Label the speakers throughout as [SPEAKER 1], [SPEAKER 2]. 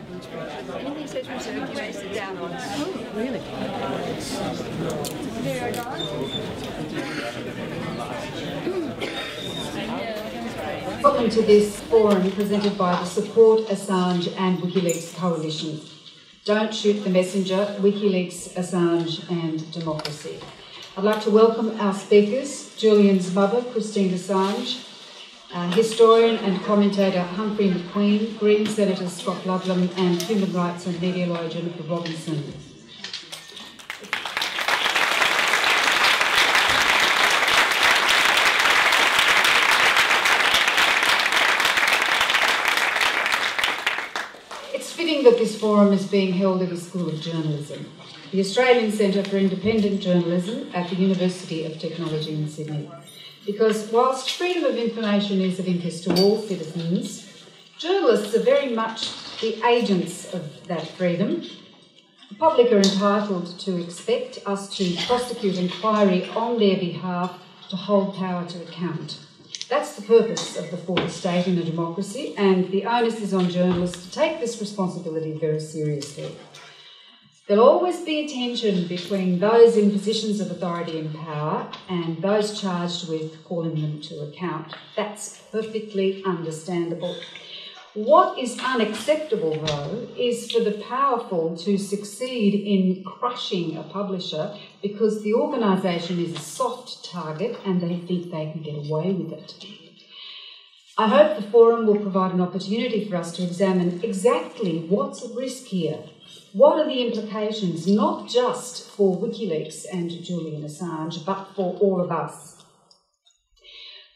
[SPEAKER 1] Anything says reserved, you may sit down on.
[SPEAKER 2] Oh, really?
[SPEAKER 1] Here I go.
[SPEAKER 3] Welcome to this forum presented by the Support Assange and Wikileaks coalition. Don't Shoot the Messenger, Wikileaks, Assange and Democracy. I'd like to welcome our speakers, Julian's mother, Christine Assange, historian and commentator Humphrey McQueen, Green Senator Scott Ludlam and human rights and media lawyer Jennifer Robinson. It's fitting that this forum is being held at the School of Journalism, the Australian Centre for Independent Journalism at the University of Technology in Sydney. Because whilst freedom of information is of interest to all citizens, journalists are very much the agents of that freedom. The public are entitled to expect us to prosecute inquiry on their behalf, to hold power to account. That's the purpose of the fourth estate in a democracy, and the onus is on journalists to take this responsibility very seriously. There'll always be a tension between those in positions of authority and power and those charged with calling them to account. That's perfectly understandable. What is unacceptable, though, is for the powerful to succeed in crushing a publisher because the organisation is a soft target and they think they can get away with it. I hope the forum will provide an opportunity for us to examine exactly what's at risk here. What are the implications, not just for Wikileaks and Julian Assange, but for all of us?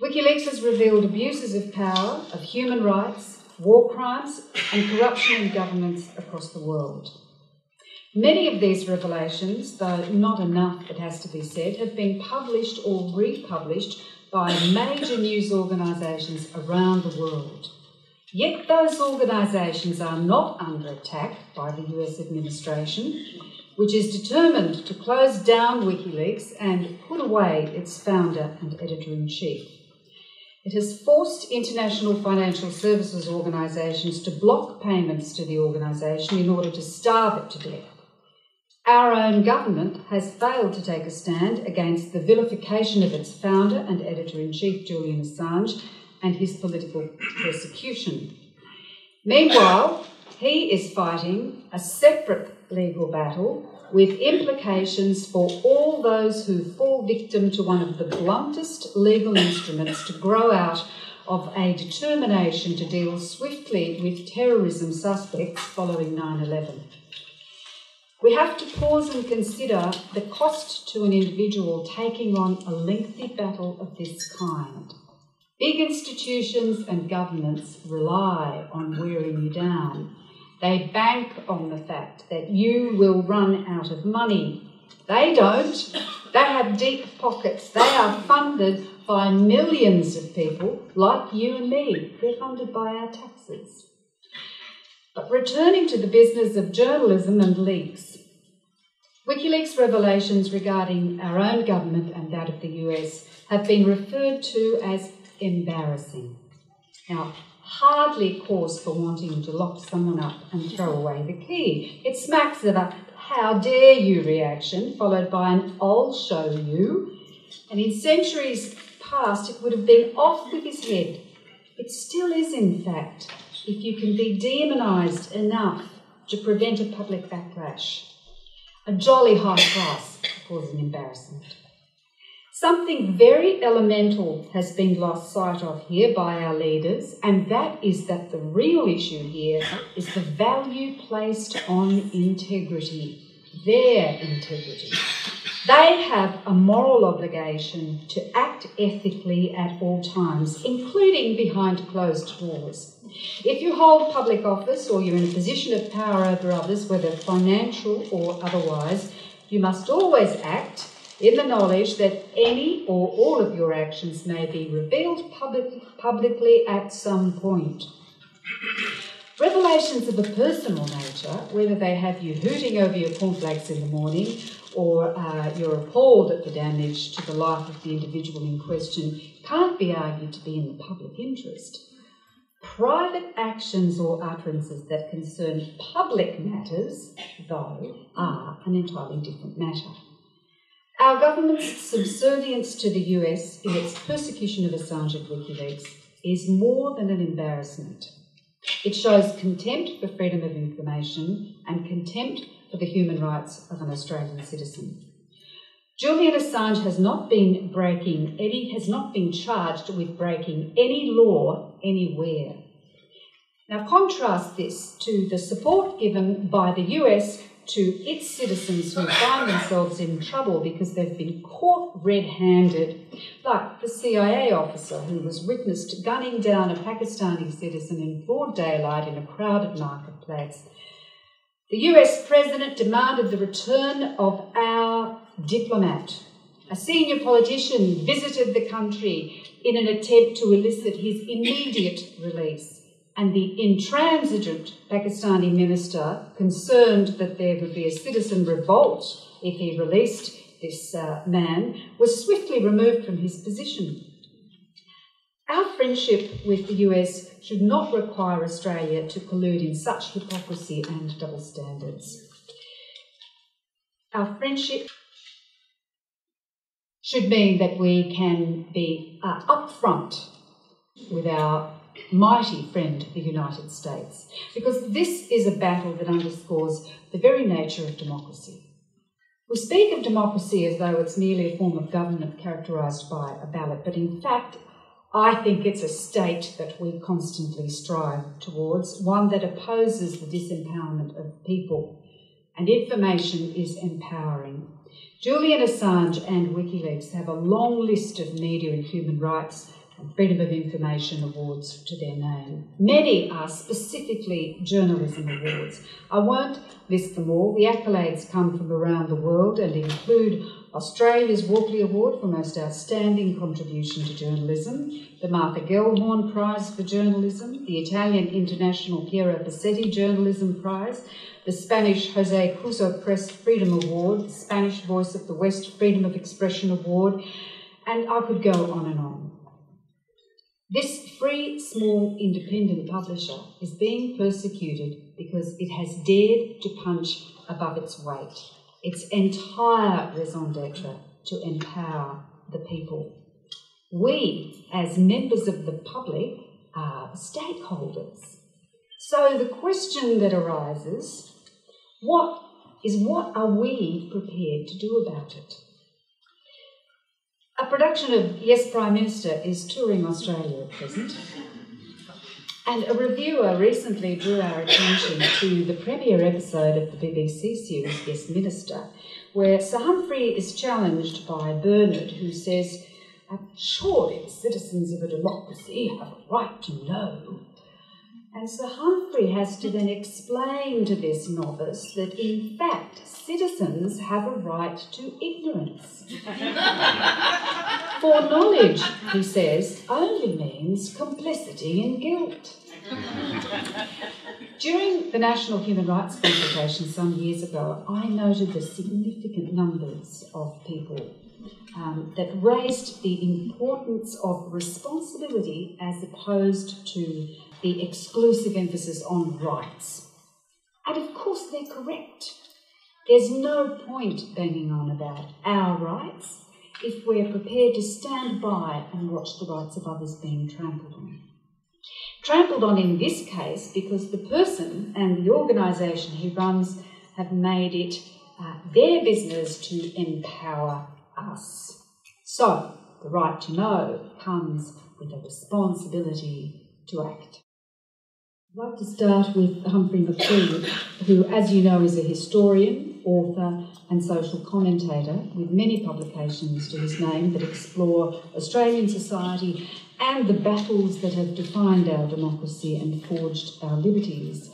[SPEAKER 3] Wikileaks has revealed abuses of power, of human rights, war crimes, and corruption in governments across the world. Many of these revelations, though not enough, it has to be said, have been published or republished by major news organisations around the world. Yet those organisations are not under attack by the US administration, which is determined to close down Wikileaks and put away its founder and editor-in-chief. It has forced international financial services organisations to block payments to the organisation in order to starve it to death. Our own government has failed to take a stand against the vilification of its founder and editor-in-chief, Julian Assange, and his political persecution. Meanwhile, he is fighting a separate legal battle with implications for all those who fall victim to one of the bluntest legal instruments to grow out of a determination to deal swiftly with terrorism suspects following 9/11. We have to pause and consider the cost to an individual taking on a lengthy battle of this kind. Big institutions and governments rely on wearing you down. They bank on the fact that you will run out of money. They don't. They have deep pockets. They are funded by millions of people like you and me. They're funded by our taxes. But returning to the business of journalism and leaks, Wikileaks revelations regarding our own government and that of the US have been referred to as embarrassing. Now, hardly cause for wanting to lock someone up and throw away the key. It smacks of a "how dare you" reaction, followed by an "I'll show you." And in centuries past, it would have been off with his head. It still is, in fact, if you can be demonised enough to prevent a public backlash. A jolly high price to cause an embarrassment. Something very elemental has been lost sight of here by our leaders, and that is that the real issue here is the value placed on integrity, their integrity. They have a moral obligation to act ethically at all times, including behind closed doors. If you hold public office or you're in a position of power over others, whether financial or otherwise, you must always act in the knowledge that any or all of your actions may be revealed publicly at some point. Revelations of a personal nature, whether they have you hooting over your cornflakes in the morning or you're appalled at the damage to the life of the individual in question, can't be argued to be in the public interest. Private actions or utterances that concern public matters, though, are an entirely different matter. Our government's subservience to the US in its persecution of Assange at Wikileaks is more than an embarrassment. It shows contempt for freedom of information and contempt for the human rights of an Australian citizen. Julian Assange has not been charged with breaking any law anywhere. Now contrast this to the support given by the US to its citizens who find themselves in trouble because they've been caught red-handed, like the CIA officer who was witnessed gunning down a Pakistani citizen in broad daylight in a crowded marketplace. The US President demanded the return of our diplomat. A senior politician visited the country in an attempt to elicit his immediate release. And the intransigent Pakistani minister, concerned that there would be a citizen revolt if he released this man, was swiftly removed from his position. Our friendship with the US should not require Australia to collude in such hypocrisy and double standards. Our friendship should mean that we can be upfront with our mighty friend, the United States, because this is a battle that underscores the very nature of democracy. We speak of democracy as though it's merely a form of government characterised by a ballot, but in fact, I think it's a state that we constantly strive towards, one that opposes the disempowerment of people. And information is empowering. Julian Assange and Wikileaks have a long list of media and human rights and freedom of information awards to their name. Many are specifically journalism awards. I won't list them all. The accolades come from around the world and include Australia's Walkley Award for Most Outstanding Contribution to Journalism, the Martha Gellhorn Prize for Journalism, the Italian International Piero Passetti Journalism Prize, the Spanish Jose Cuso Press Freedom Award, the Spanish Voice of the West Freedom of Expression Award, and I could go on and on. This free, small, independent publisher is being persecuted because it has dared to punch above its weight. Its entire raison d'etre to empower the people. We, as members of the public, are stakeholders. So the question that arises, what are we prepared to do about it? A production of Yes, Prime Minister is touring Australia at present, and a reviewer recently drew our attention to the premiere episode of the BBC series Yes, Minister, where Sir Humphrey is challenged by Bernard, who says, surely the citizens of a democracy have a right to know. And Sir Humphrey has to then explain to this novice that, in fact, citizens have a right to ignorance. For knowledge, he says, only means complicity in guilt. During the National Human Rights Consultation some years ago, I noted the significant numbers of people that raised the importance of responsibility as opposed to the exclusive emphasis on rights. And of course they're correct. There's no point banging on about our rights if we're prepared to stand by and watch the rights of others being trampled on. Trampled on in this case because the person and the organisation he runs have made it their business to empower us. So the right to know comes with a responsibility to act. I'd like to start with Humphrey McQueen, who, as you know, is a historian, author and social commentator with many publications to his name that explore Australian society and the battles that have defined our democracy and forged our liberties.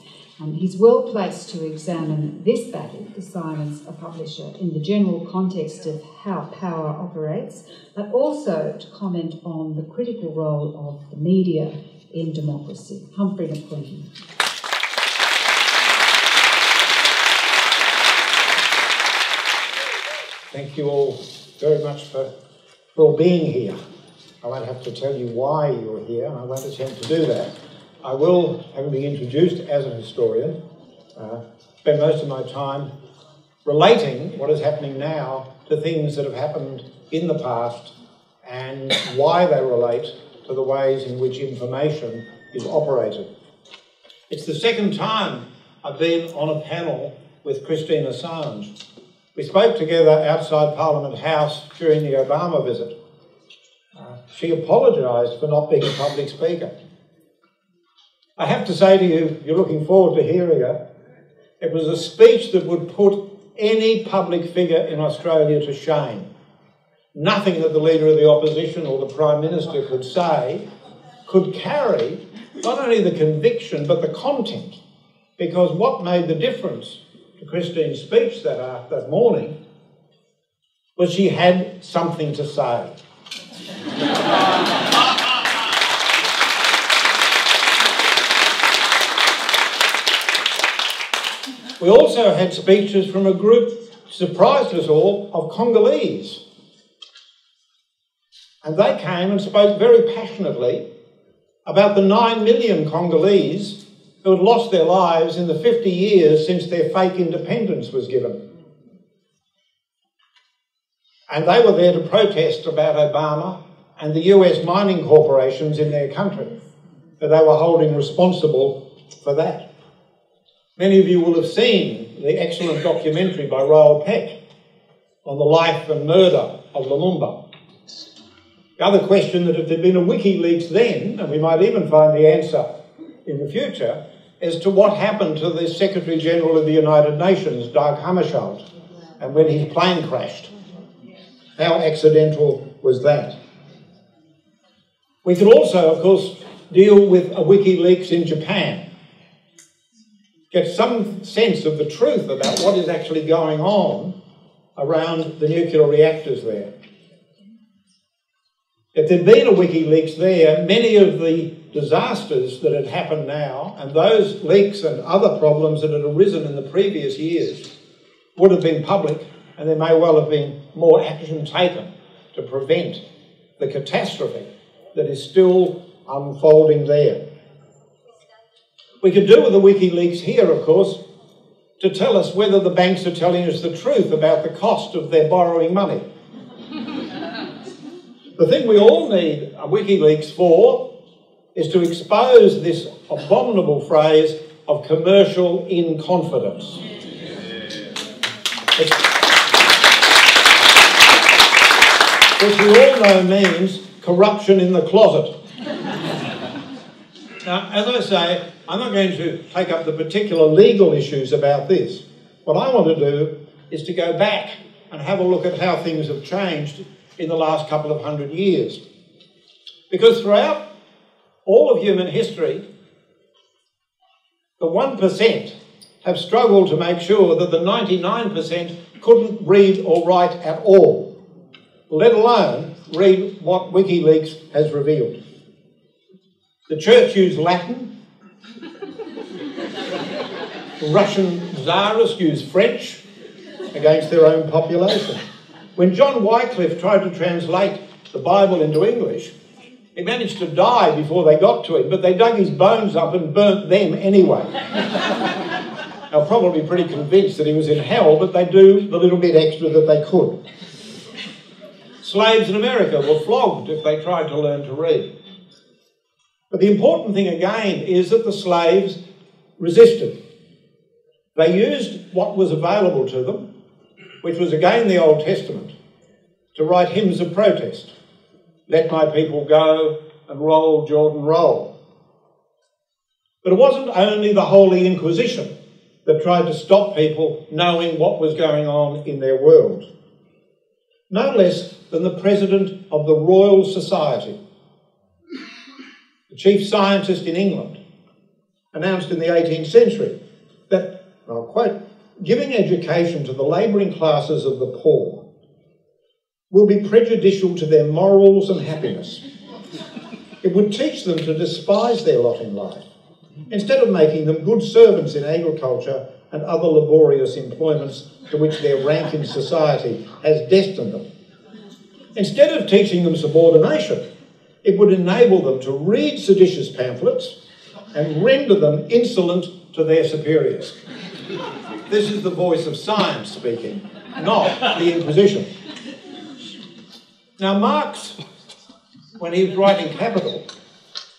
[SPEAKER 3] He's well placed to examine this battle to silence a publisher in the general context of how power operates, but also to comment on the critical role of the media in democracy. Humphrey McQueen.
[SPEAKER 2] Thank you all very much for being here. I won't have to tell you why you're here, and I won't attempt to do that. I will, having been introduced as an historian, spend most of my time relating what is happening now to things that have happened in the past and why they relate to the ways in which information is operated. It's the second time I've been on a panel with Christine Assange. We spoke together outside Parliament House during the Obama visit. She apologised for not being a public speaker. I have to say to you, you're looking forward to hearing her, it was a speech that would put any public figure in Australia to shame. Nothing that the Leader of the Opposition or the Prime Minister could say could carry not only the conviction but the content, because what made the difference to Christine's speech that morning was she had something to say. We also had speeches from a group, surprised us all, of Congolese. And they came and spoke very passionately about the 9 million Congolese who had lost their lives in the 50 years since their fake independence was given. And they were there to protest about Obama and the US mining corporations in their country, that they were holding responsible for that. Many of you will have seen the excellent documentary by Roel Peck on the life and murder of Lumumba. The other question, that if there'd been a Wikileaks then, and we might even find the answer in the future, as to what happened to the Secretary General of the United Nations, Dag Hammarskjöld, and when his plane crashed. How accidental was that? We could also, of course, deal with a Wikileaks in Japan. Get some sense of the truth about what is actually going on around the nuclear reactors there. If there'd been a Wikileaks there, many of the disasters that had happened now and those leaks and other problems that had arisen in the previous years would have been public, and there may well have been more action taken to prevent the catastrophe that is still unfolding there. We could do with the Wikileaks here, of course, to tell us whether the banks are telling us the truth about the cost of their borrowing money. The thing we all need a Wikileaks for is to expose this abominable phrase of commercial in confidence. Which we all know means corruption in the closet. Now, as I say, I'm not going to take up the particular legal issues about this. What I want to do is to go back and have a look at how things have changed in the last couple of 100 years. Because throughout all of human history, the 1% have struggled to make sure that the 99% couldn't read or write at all, let alone read what Wikileaks has revealed. The church used Latin. The Russian Tsarists used French against their own population. When John Wycliffe tried to translate the Bible into English, he managed to die before they got to it, but they dug his bones up and burnt them anyway. They were probably pretty convinced that he was in hell, but they do the little bit extra that they could. Slaves in America were flogged if they tried to learn to read. But the important thing again is that the slaves resisted. They used what was available to them, which was again the Old Testament, to write hymns of protest. Let my people go and roll, Jordan, roll. But it wasn't only the Holy Inquisition that tried to stop people knowing what was going on in their world. No less than the president of the Royal Society, the chief scientist in England, announced in the 18th century that, I'll quote, giving education to the labouring classes of the poor will be prejudicial to their morals and happiness. It would teach them to despise their lot in life, instead of making them good servants in agriculture and other laborious employments to which their rank in society has destined them. Instead of teaching them subordination, it would enable them to read seditious pamphlets, and render them insolent to their superiors. This is the voice of science speaking, not the Inquisition. Now, Marx, when he was writing Capital,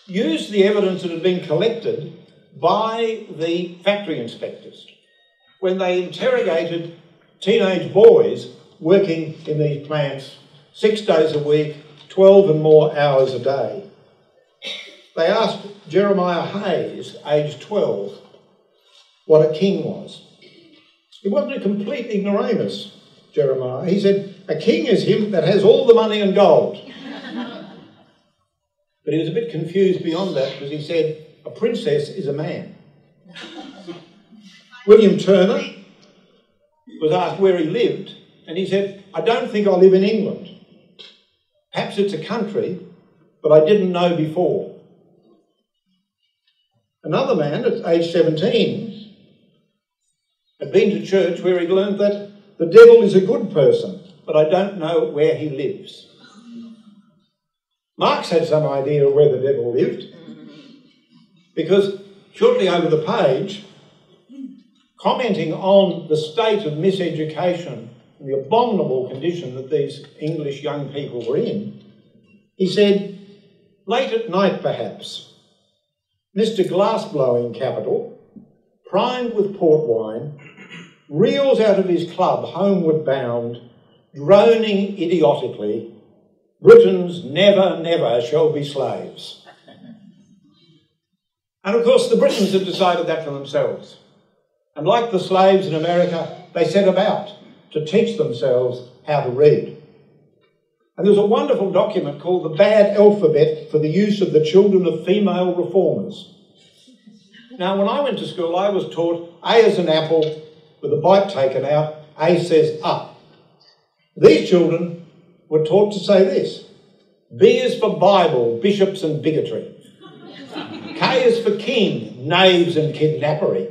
[SPEAKER 2] used the evidence that had been collected by the factory inspectors when they interrogated teenage boys working in these plants 6 days a week, 12 and more hours a day. They asked Jeremiah Hayes, aged 12, what a king was. He wasn't a complete ignoramus, Jeremiah. He said, a king is him that has all the money and gold. But he was a bit confused beyond that because he said, a princess is a man. William Turner was asked where he lived, and he said, I don't think I live in England. Perhaps it's a country, but I didn't know before. Another man at age 17 had been to church where he'd learned that the devil is a good person, but I don't know where he lives. Marx had some idea of where the devil lived, because shortly over the page, commenting on the state of miseducation and the abominable condition that these English young people were in, he said, late at night perhaps, Mr. Glassblow in Capital, primed with port wine, reels out of his club homeward bound, droning idiotically, Britons never, never shall be slaves. And of course the Britons had decided that for themselves. And like the slaves in America, they set about to teach themselves how to read. And there was a wonderful document called The Bad Alphabet for the Use of the Children of Female Reformers. Now, when I went to school, I was taught A is an apple with a bite taken out, A says up. These children were taught to say this. B is for Bible, bishops and bigotry. K is for king, knaves and kidnappery.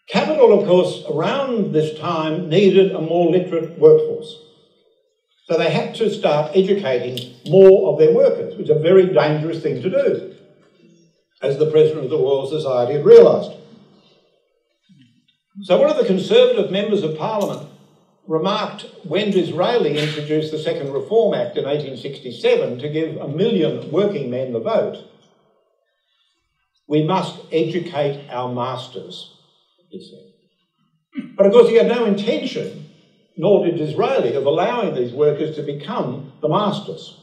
[SPEAKER 2] Capital, of course, around this time needed a more literate workforce. So they had to start educating more of their workers, which is a very dangerous thing to do, as the President of the Royal Society had realised. So one of the Conservative members of Parliament remarked when Disraeli introduced the Second Reform Act in 1867 to give 1 million working men the vote, we must educate our masters, he said. But of course he had no intention, nor did Disraeli, of allowing these workers to become the masters.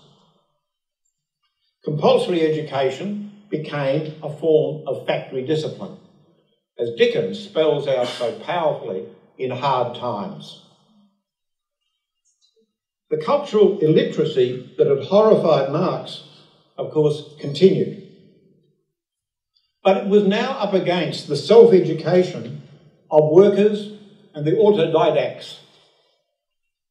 [SPEAKER 2] Compulsory education became a form of factory discipline, as Dickens spells out so powerfully in Hard Times. The cultural illiteracy that had horrified Marx, of course, continued. But it was now up against the self-education of workers and the autodidacts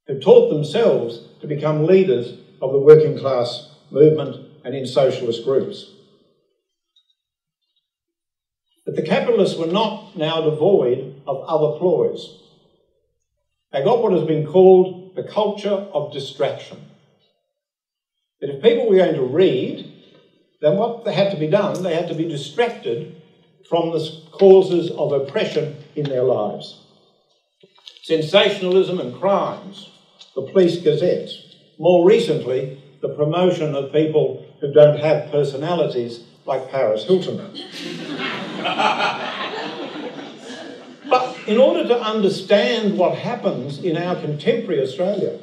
[SPEAKER 2] who taught themselves to become leaders of the working class movement and in socialist groups. But the capitalists were not now devoid of other ploys. They got what has been called the culture of distraction. That if people were going to read, then what had to be done, they had to be distracted from the causes of oppression in their lives. Sensationalism and crimes, the police gazettes, more recently, the promotion of people who don't have personalities like Paris Hilton. But in order to understand what happens in our contemporary Australia,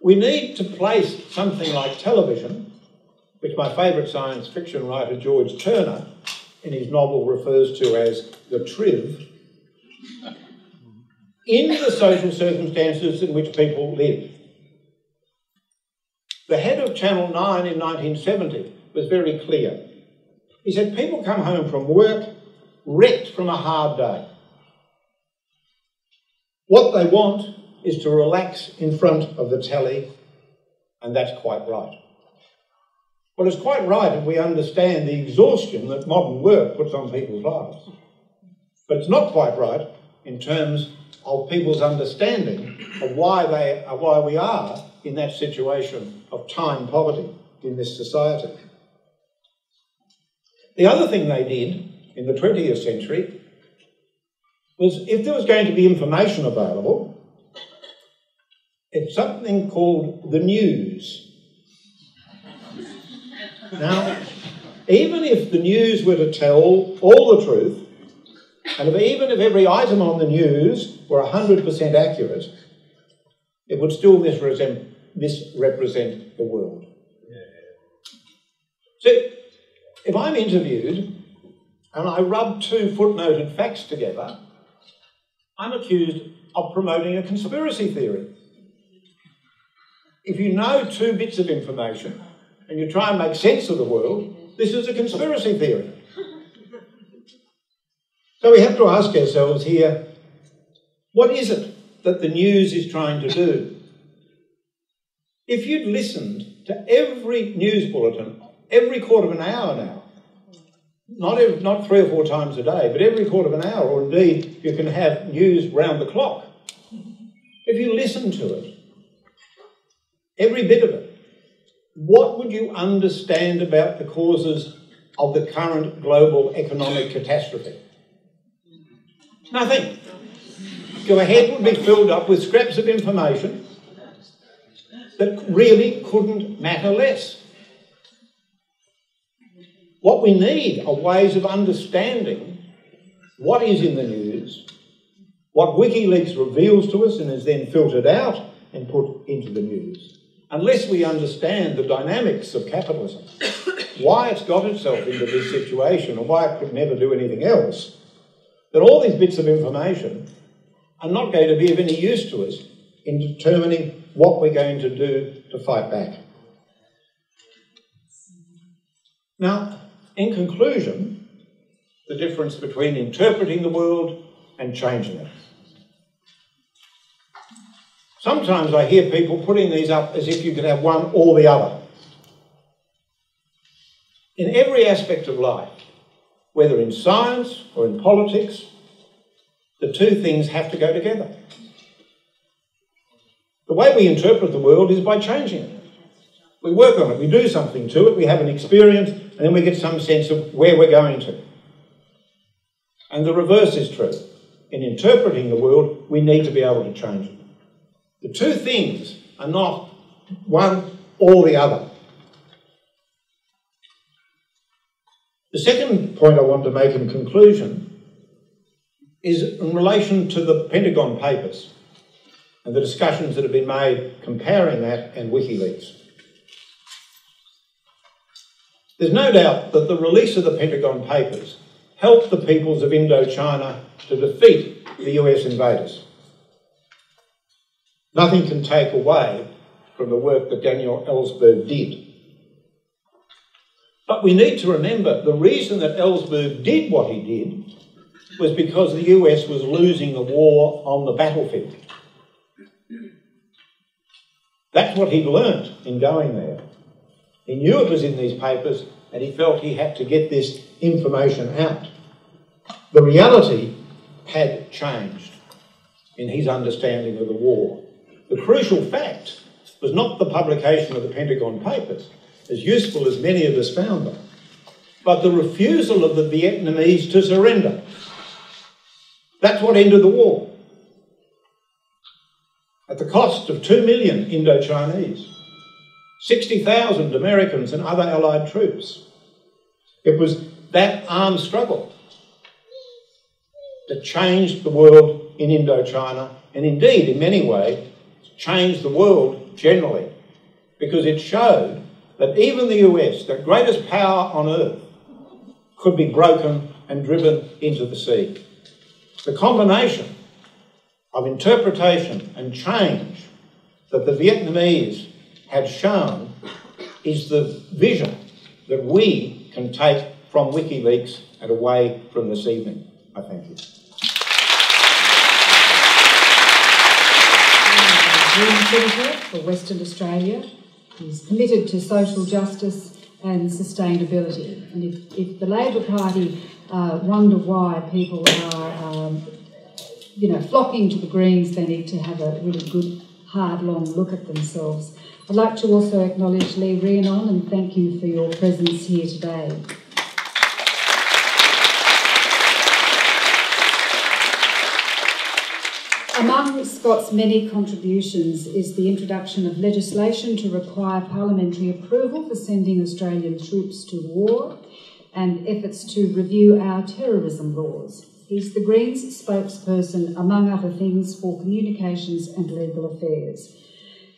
[SPEAKER 2] we need to place something like television, which my favourite science fiction writer George Turner in his novel refers to as the Triv, in the social circumstances in which people live. The head of Channel 9 in 1970 was very clear. He said, people come home from work wrecked from a hard day. What they want is to relax in front of the telly, and that's quite right. Well, it's quite right if we understand the exhaustion that modern work puts on people's lives. But it's not quite right in terms of people's understanding of why we are in that situation of time poverty in this society. The other thing they did in the 20th century was, if there was going to be information available, it's something called the news. Now, even if the news were to tell all the truth, and even if every item on the news were 100% accurate, it would still misrepresent the world. See, if I'm interviewed and I rub two footnoted facts together, I'm accused of promoting a conspiracy theory. If you know two bits of information and you try and make sense of the world, this is a conspiracy theory. So we have to ask ourselves here, what is it that the news is trying to do? If you'd listened to every news bulletin every quarter of an hour now, not 3 or 4 times a day, but every quarter of an hour, or indeed you can have news round the clock. If you listen to it, every bit of it, what would you understand about the causes of the current global economic catastrophe? Nothing. Your head would be filled up with scraps of information that really couldn't matter less. What we need are ways of understanding what is in the news, what Wikileaks reveals to us and is then filtered out and put into the news. Unless we understand the dynamics of capitalism, why it's got itself into this situation and why it could never do anything else, then all these bits of information are not going to be of any use to us in determining what we're going to do to fight back. Now, in conclusion, the difference between interpreting the world and changing it. Sometimes I hear people putting these up as if you could have one or the other. In every aspect of life, whether in science or in politics, the two things have to go together. The way we interpret the world is by changing it. We work on it, we do something to it, we have an experience, and then we get some sense of where we're going to. And the reverse is true. In interpreting the world, we need to be able to change it. The two things are not one or the other. The second point I want to make in conclusion is in relation to the Pentagon Papers and the discussions that have been made comparing that and Wikileaks. There's no doubt that the release of the Pentagon Papers helped the peoples of Indochina to defeat the US invaders. Nothing can take away from the work that Daniel Ellsberg did. But we need to remember the reason that Ellsberg did what he did was because the US was losing the war on the battlefield. That's what he'd learnt in going there. He knew it was in these papers and he felt he had to get this information out. The reality had changed in his understanding of the war. The crucial fact was not the publication of the Pentagon Papers, as useful as many of us found them, but the refusal of the Vietnamese to surrender. That's what ended the war. At the cost of 2 million Indochinese, 60,000 Americans and other Allied troops. It was that armed struggle that changed the world in Indochina, and indeed, in many ways, changed the world generally, because it showed that even the US, the greatest power on earth, could be broken and driven into the sea. The combination of interpretation and change that the Vietnamese had shown is the vision that we can take from WikiLeaks and away from this evening. I thank you.
[SPEAKER 3] Senator for Western Australia. He's committed to social justice and sustainability. And if the Labor Party wonder why people are, flocking to the Greens, they need to have a really good, hard, long look at themselves. I'd like to also acknowledge Lee Rhiannon and thank you for your presence here today. Scott's many contributions is the introduction of legislation to require parliamentary approval for sending Australian troops to war and efforts to review our terrorism laws. He's the Greens spokesperson, among other things, for communications and legal affairs.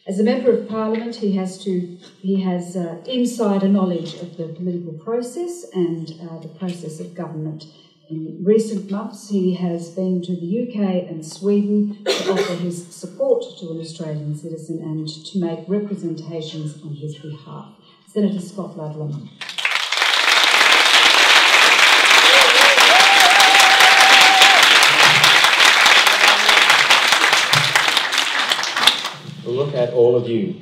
[SPEAKER 3] As a Member of Parliament, he has insider knowledge of the political process and the process of government. In recent months, he has been to the UK and Sweden to offer his support to an Australian citizen and to make representations on his behalf. Senator Scott Ludlam.
[SPEAKER 4] Look at all of you.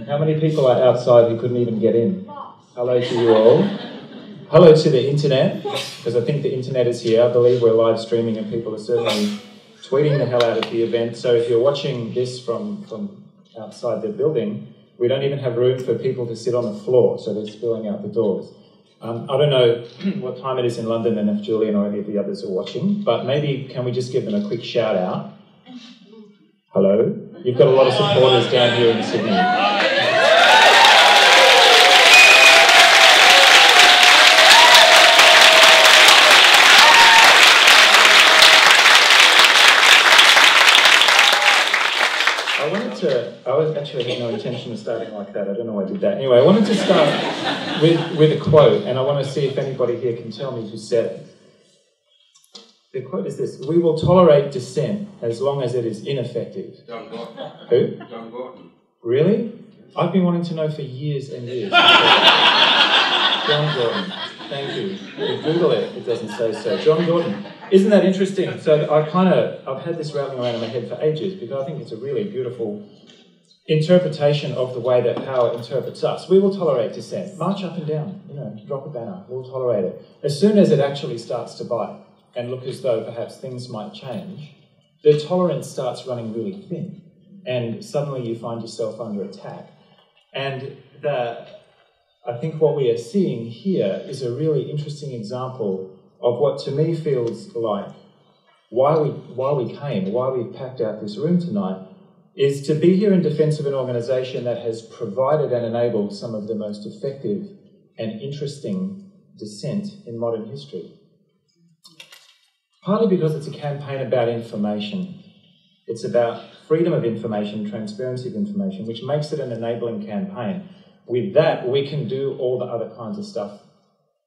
[SPEAKER 4] How many people are outside who couldn't even get in? Hello to you all. Hello to the internet, because I think the internet is here. I believe we're live streaming and people are certainly tweeting the hell out of the event. So if you're watching this from outside the building, we don't even have room for people to sit on the floor, so they're spilling out the doors. I don't know what time it is in London and if Julian or any of the others are watching, but maybe can we just give them a quick shout out? Hello? You've got a lot of supporters down here in Sydney. I actually had no intention of starting like that. I don't know why I did that. Anyway, I wanted to start with a quote, and I want to see if anybody here can tell me who said it. The quote is this: "We will tolerate dissent as long as it is ineffective."
[SPEAKER 5] John Gorton.
[SPEAKER 4] Who?
[SPEAKER 5] John Gorton.
[SPEAKER 4] Really? I've been wanting to know for years and years. John Gorton. Thank you. You Google it, it doesn't say so. John Gorton. Isn't that interesting? So I've had this rattling around in my head for ages because I think it's a really beautiful interpretation of the way that power interprets us. We will tolerate dissent. March up and down, drop a banner. We'll tolerate it. As soon as it actually starts to bite and look as though perhaps things might change, the tolerance starts running really thin. And suddenly you find yourself under attack. And I think what we are seeing here is a really interesting example of what to me feels like why we've packed out this room tonight, is to be here in defence of an organisation that has provided and enabled some of the most effective and interesting dissent in modern history. Partly because it's a campaign about information. It's about freedom of information, transparency of information, which makes it an enabling campaign. With that, we can do all the other kinds of stuff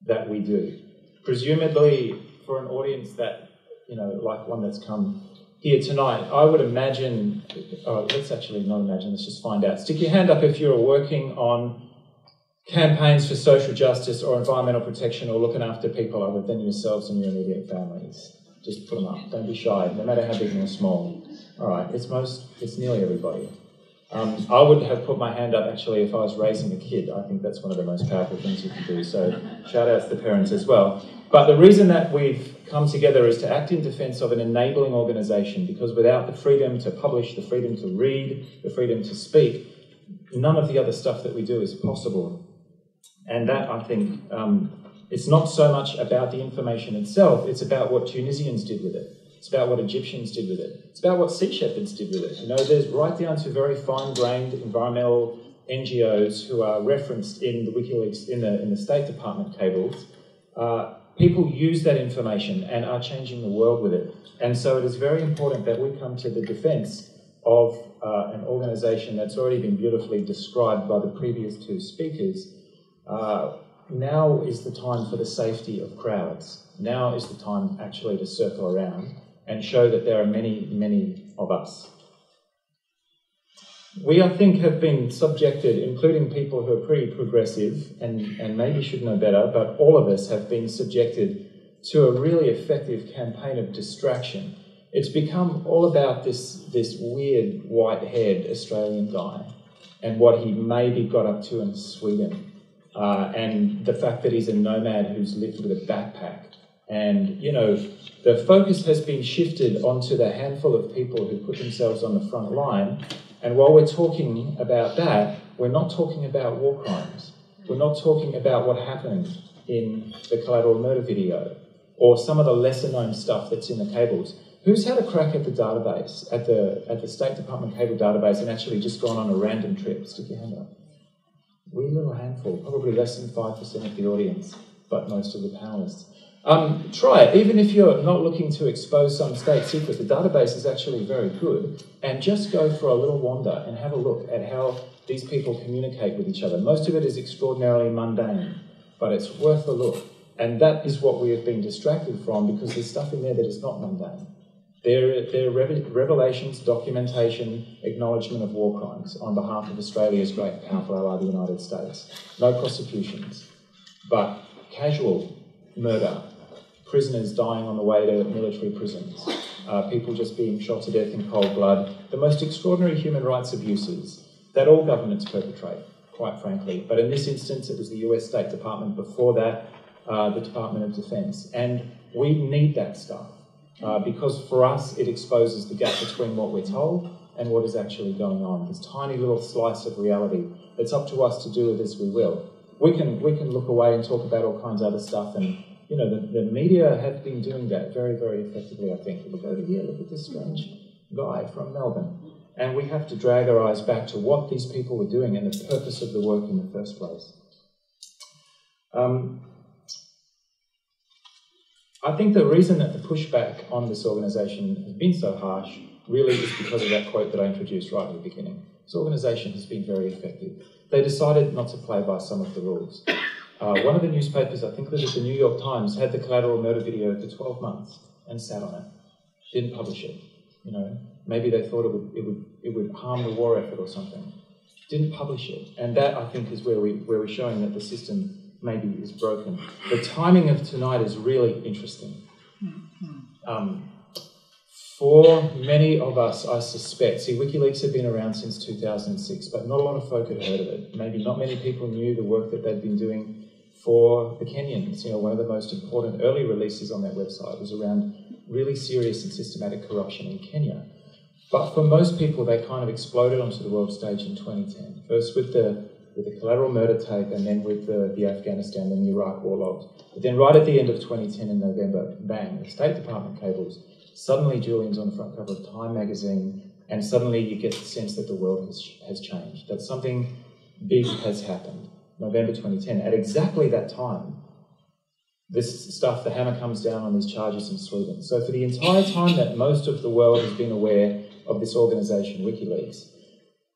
[SPEAKER 4] that we do. Presumably, for an audience that, like one that's come here tonight, I would imagine, let's actually not imagine, let's just find out. Stick your hand up if you're working on campaigns for social justice or environmental protection or looking after people other than yourselves and your immediate families. Just put them up, don't be shy, no matter how big or small. All right, it's nearly everybody. I would have put my hand up actually if I was raising a kid. I think that's one of the most powerful things you can do. So shout outs to parents as well. But the reason that we've come together is to act in defence of an enabling organisation, because without the freedom to publish, the freedom to read, the freedom to speak, none of the other stuff that we do is possible. And that, I think, it's not so much about the information itself, it's about what Tunisians did with it. It's about what Egyptians did with it. It's about what Sea Shepherds did with it. There's right down to very fine-grained environmental NGOs who are referenced in the Wikileaks, in the State Department cables. People use that information and are changing the world with it. And so it is very important that we come to the defence of an organisation that's already been beautifully described by the previous two speakers. Now is the time for the safety of crowds. Now is the time actually to circle around and show that there are many, many of us. We, I think, have been subjected, including people who are pretty progressive and maybe should know better, but all of us have been subjected to a really effective campaign of distraction. It's become all about this weird white-haired Australian guy and what he maybe got up to in Sweden, and the fact that he's a nomad who's lived with a backpack. And, the focus has been shifted onto the handful of people who put themselves on the front line. And while we're talking about that, we're not talking about war crimes. We're not talking about what happened in the collateral murder video or some of the lesser known stuff that's in the cables. Who's had a crack at the database, at the State Department cable database, and actually just gone on a random trip? Stick your hand up. Wee little handful, probably less than 5% of the audience, but most of the panelists. Try it, even if you're not looking to expose some state secret. The database is actually very good, and just go for a little wander and have a look at how these people communicate with each other. Most of it is extraordinarily mundane, but it's worth a look. And that is what we have been distracted from, because there's stuff in there that is not mundane. There are revelations, documentation, acknowledgement of war crimes on behalf of Australia's great powerful ally, the United States. No prosecutions, but casual murder, prisoners dying on the way to military prisons, people just being shot to death in cold blood, the most extraordinary human rights abuses that all governments perpetrate, quite frankly. But in this instance, it was the US State Department, before that, the Department of Defense. And we need that stuff. Because for us, it exposes the gap between what we're told and what is actually going on. This tiny little slice of reality. It's up to us to do with as we will. We can look away and talk about all kinds of other stuff, and you know the media have been doing that very, very effectively, I think. Look over here, look at this strange guy from Melbourne. And we have to drag our eyes back to what these people were doing and the purpose of the work in the first place. I think the reason that the pushback on this organisation has been so harsh really is because of that quote that I introduced right at the beginning. This organisation has been very effective. They decided not to play by some of the rules. One of the newspapers, I think it was the New York Times, had the collateral murder video for 12 months and sat on it. Didn't publish it. You know, maybe they thought it would harm the war effort or something. Didn't publish it. And that, I think, is where we're showing that the system maybe is broken. The timing of tonight is really interesting. For many of us, I suspect, see, Wikileaks had been around since 2006, but not a lot of folk had heard of it. Maybe not many people knew the work that they'd been doing for the Kenyans. You know, one of the most important early releases on that website was around really serious and systematic corruption in Kenya. But for most people, they kind of exploded onto the world stage in 2010. First with the collateral murder tape, and then with the Afghanistan and the Iraq war logs. But then right at the end of 2010 in November, bang, the State Department cables. Suddenly Julian's on the front cover of Time magazine, and suddenly you get the sense that the world has changed, that something big has happened. November 2010, at exactly that time, this stuff, the hammer comes down on these charges in Sweden. So for the entire time that most of the world has been aware of this organisation, WikiLeaks,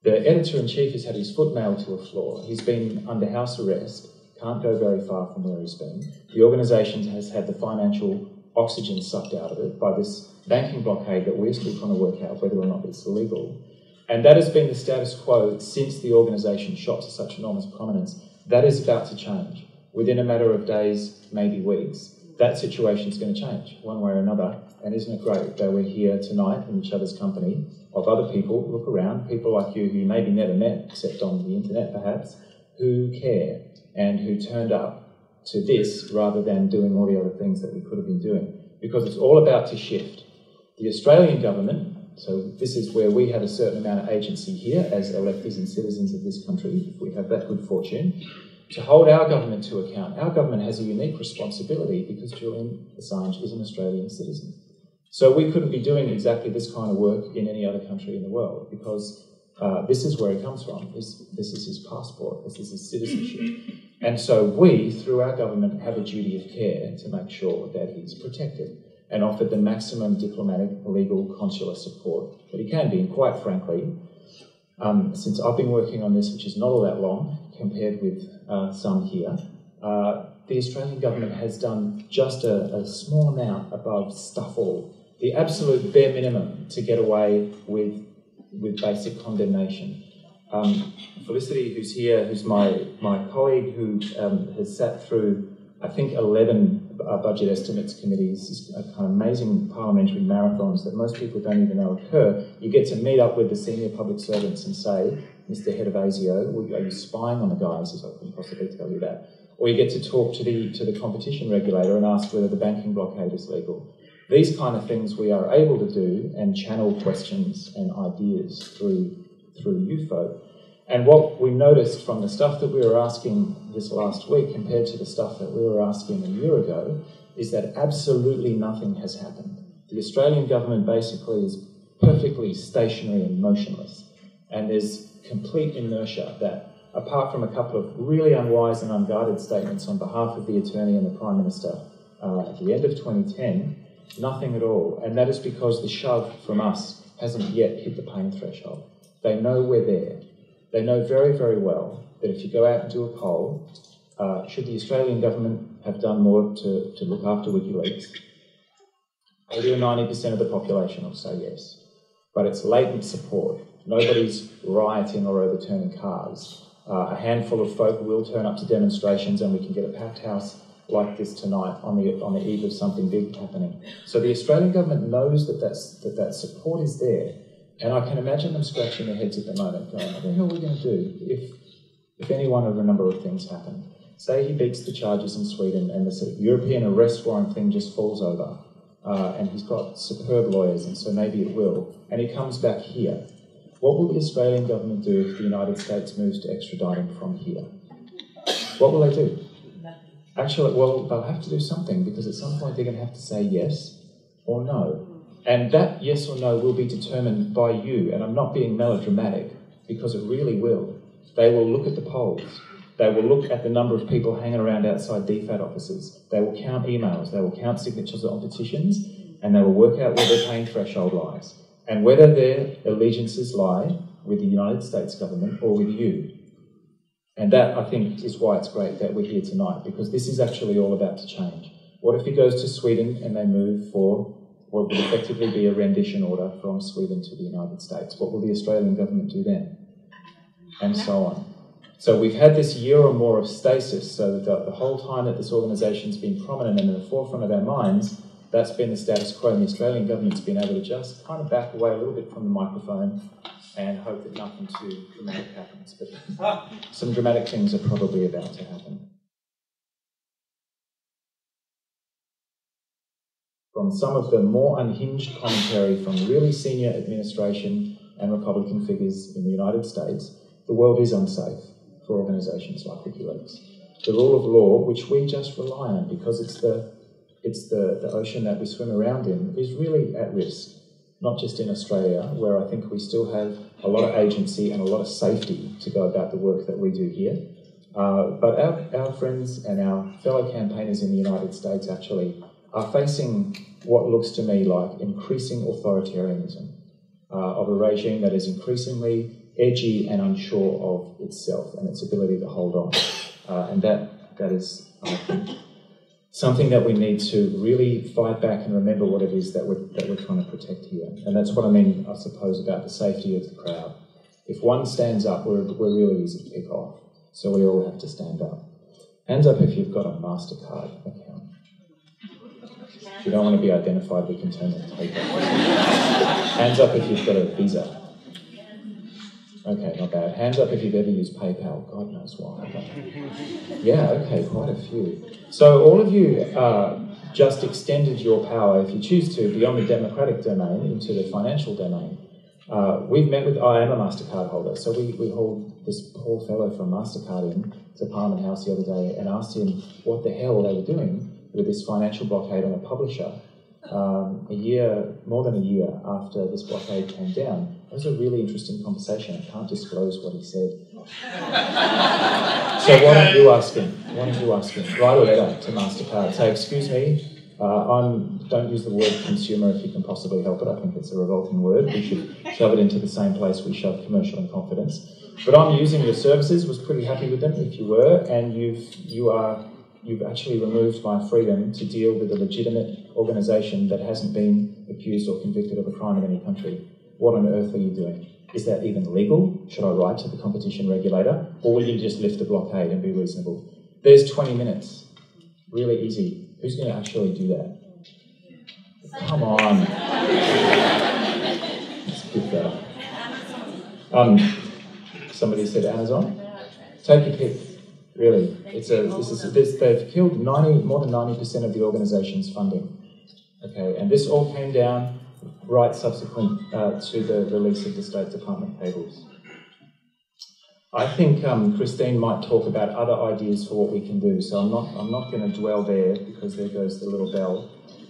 [SPEAKER 4] the editor-in-chief has had his foot nailed to a floor. He's been under house arrest, can't go very far from where he's been. The organisation has had the financial oxygen sucked out of it by this banking blockade that we're still trying to work out whether or not it's illegal. And that has been the status quo since the organisation shot to such enormous prominence. That is about to change. Within a matter of days, maybe weeks, that situation's going to change one way or another. And isn't it great that we're here tonight in each other's company of other people, look around, people like you who you maybe never met, except on the internet perhaps, who care and who turned up to this rather than doing all the other things that we could have been doing. Because it's all about to shift. The Australian government, so this is where we have a certain amount of agency here as electors and citizens of this country, if we have that good fortune, to hold our government to account. Our government has a unique responsibility because Julian Assange is an Australian citizen. So we couldn't be doing exactly this kind of work in any other country in the world because this is where he comes from. This is his passport. This is his citizenship. And so we, through our government, have a duty of care to make sure that he's protected and offered the maximum diplomatic, legal, consular support that he can be. And quite frankly, since I've been working on this, which is not all that long compared with some here, the Australian government has done just a small amount above stuff all, the absolute bare minimum to get away with basic condemnation. Felicity, who's here, who's my colleague who has sat through, I think, 11 budget estimates committees, kind of amazing parliamentary marathons that most people don't even know occur. You get to meet up with the senior public servants and say, Mr. Head of ASIO, are you spying on the guys? As I can possibly tell you that. Or you get to talk to the competition regulator and ask whether the banking blockade is legal. These kind of things we are able to do and channel questions and ideas through you folk. And what we noticed from the stuff that we were asking this last week compared to the stuff that we were asking a year ago is that absolutely nothing has happened. The Australian government basically is perfectly stationary and motionless. And there's complete inertia that, apart from a couple of really unwise and unguarded statements on behalf of the Attorney and the Prime Minister at the end of 2010, nothing at all. And that is because the shove from us hasn't yet hit the pain threshold. They know we're there. They know very, very well that if you go out and do a poll, should the Australian government have done more to look after Wikileaks, 80 or 90% of the population will say yes. But it's latent support. Nobody's rioting or overturning cars. A handful of folk will turn up to demonstrations and we can get a packed house like this tonight on the eve of something big happening. So the Australian government knows that support is there. And I can imagine them scratching their heads at the moment going, what the hell are we going to do if any one of a number of things happen? Say he beats the charges in Sweden and the sort of European arrest warrant thing just falls over. And he's got superb lawyers, and so maybe it will. And he comes back here. What will the Australian government do if the United States moves to extradite him from here? What will they do? Actually, well, they'll have to do something, because at some point they're going to have to say yes or no. And that yes or no will be determined by you. And I'm not being melodramatic, because it really will. They will look at the polls. They will look at the number of people hanging around outside DFAT offices. They will count emails. They will count signatures on petitions, and they will work out where their pain threshold lies and whether their allegiances lie with the United States government or with you. And that, I think, is why it's great that we're here tonight, because this is actually all about to change. What if he goes to Sweden and they move for what will effectively be a rendition order from Sweden to the United States? What will the Australian government do then? And so on. So we've had this year or more of stasis, so that the whole time that this organisation's been prominent and in the forefront of our minds, that's been the status quo, and the Australian government's been able to just kind of back away a little bit from the microphone and hope that nothing too dramatic happens. But some dramatic things are probably about to happen. From some of the more unhinged commentary from really senior administration and Republican figures in the United States, the world is unsafe for organisations like Wikileaks. The rule of law, which we just rely on because it's the ocean that we swim around in, is really at risk. Not just in Australia, where I think we still have a lot of agency and a lot of safety to go about the work that we do here. But our friends and our fellow campaigners in the United States actually are facing what looks to me like increasing authoritarianism of a regime that is increasingly edgy and unsure of itself and its ability to hold on. And that is, I think, something that we need to really fight back and remember what it is that we're trying to protect here. And that's what I mean, I suppose, about the safety of the crowd. If one stands up, we're really easy to pick off. So we all have to stand up. Hands up if you've got a MasterCard account. If you don't want to be identified, we can turn the tape off. Hands up if you've got a Visa. Okay, not bad. Hands up if you've ever used PayPal. God knows why. Yeah, okay, quite a few. So all of you just extended your power, if you choose to, beyond the democratic domain into the financial domain. We've met with, I am a MasterCard holder, so we hauled this poor fellow from MasterCard in to Parliament House the other day and asked him what the hell they were doing with this financial blockade on a publisher more than a year after this blockade came down. It was a really interesting conversation. I can't disclose what he said. So why don't you ask him? Write a letter to MasterCard. Say, excuse me, don't use the word consumer if you can possibly help it. I think it's a revolting word. We should shove it into the same place we shove commercial and confidence. But I'm using your services, was pretty happy with them if you were, and you've actually removed my freedom to deal with a legitimate organisation that hasn't been accused or convicted of a crime in any country. What on earth are you doing? Is that even legal? Should I write to the competition regulator? Or will you just lift the blockade and be reasonable? There's 20 minutes. Really easy. Who's going to actually do that? Come on. Let's give that up. Somebody said Amazon? Take your pick. Really. They've killed more than 90% of the organisation's funding. Okay, and this all came down right subsequent to the release of the State Department cables. I think Christine might talk about other ideas for what we can do, so I'm not going to dwell there because there goes the little bell.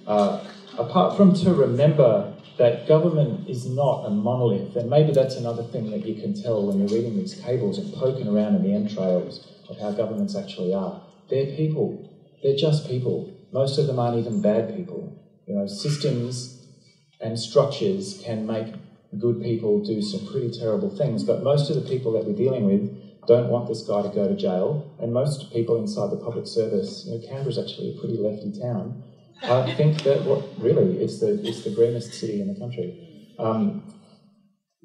[SPEAKER 4] apart from to remember that government is not a monolith, and maybe that's another thing that you can tell when you're reading these cables and poking around in the entrails of how governments actually are. They're people. They're just people. Most of them aren't even bad people. You know, systems and structures can make good people do some pretty terrible things, but most of the people that we're dealing with don't want this guy to go to jail, and most people inside the public service, you know, Canberra's actually a pretty lefty town, think that it's the greenest city in the country.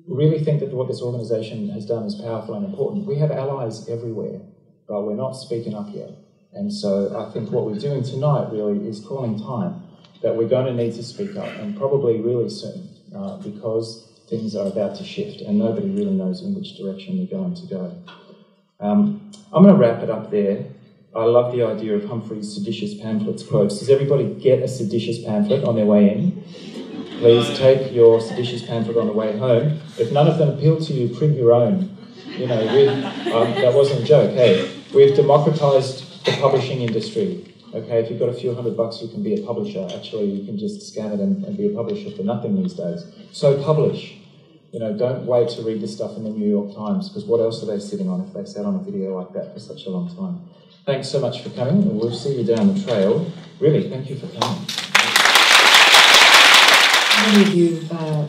[SPEAKER 4] Really think that what this organisation has done is powerful and important. We have allies everywhere, but we're not speaking up yet. And so I think what we're doing tonight really is calling time that we're going to need to speak up, and probably really soon, because things are about to shift and nobody really knows in which direction they're going to go. I'm going to wrap it up there. I love the idea of Humphrey's seditious pamphlets quotes. Does everybody get a seditious pamphlet on their way in? Please take your seditious pamphlet on the way home. If none of them appeal to you, print your own. You know, that wasn't a joke, hey. We've democratised the publishing industry. Okay, if you've got a few $100, you can be a publisher. Actually, you can just scan it and be a publisher for nothing these days. So publish. You know, don't wait to read this stuff in the New York Times, because what else are they sitting on if they sat on a video like that for such a long time? Thanks so much for coming, and we'll see you down the trail. Really, thank you for coming.
[SPEAKER 3] Many of you,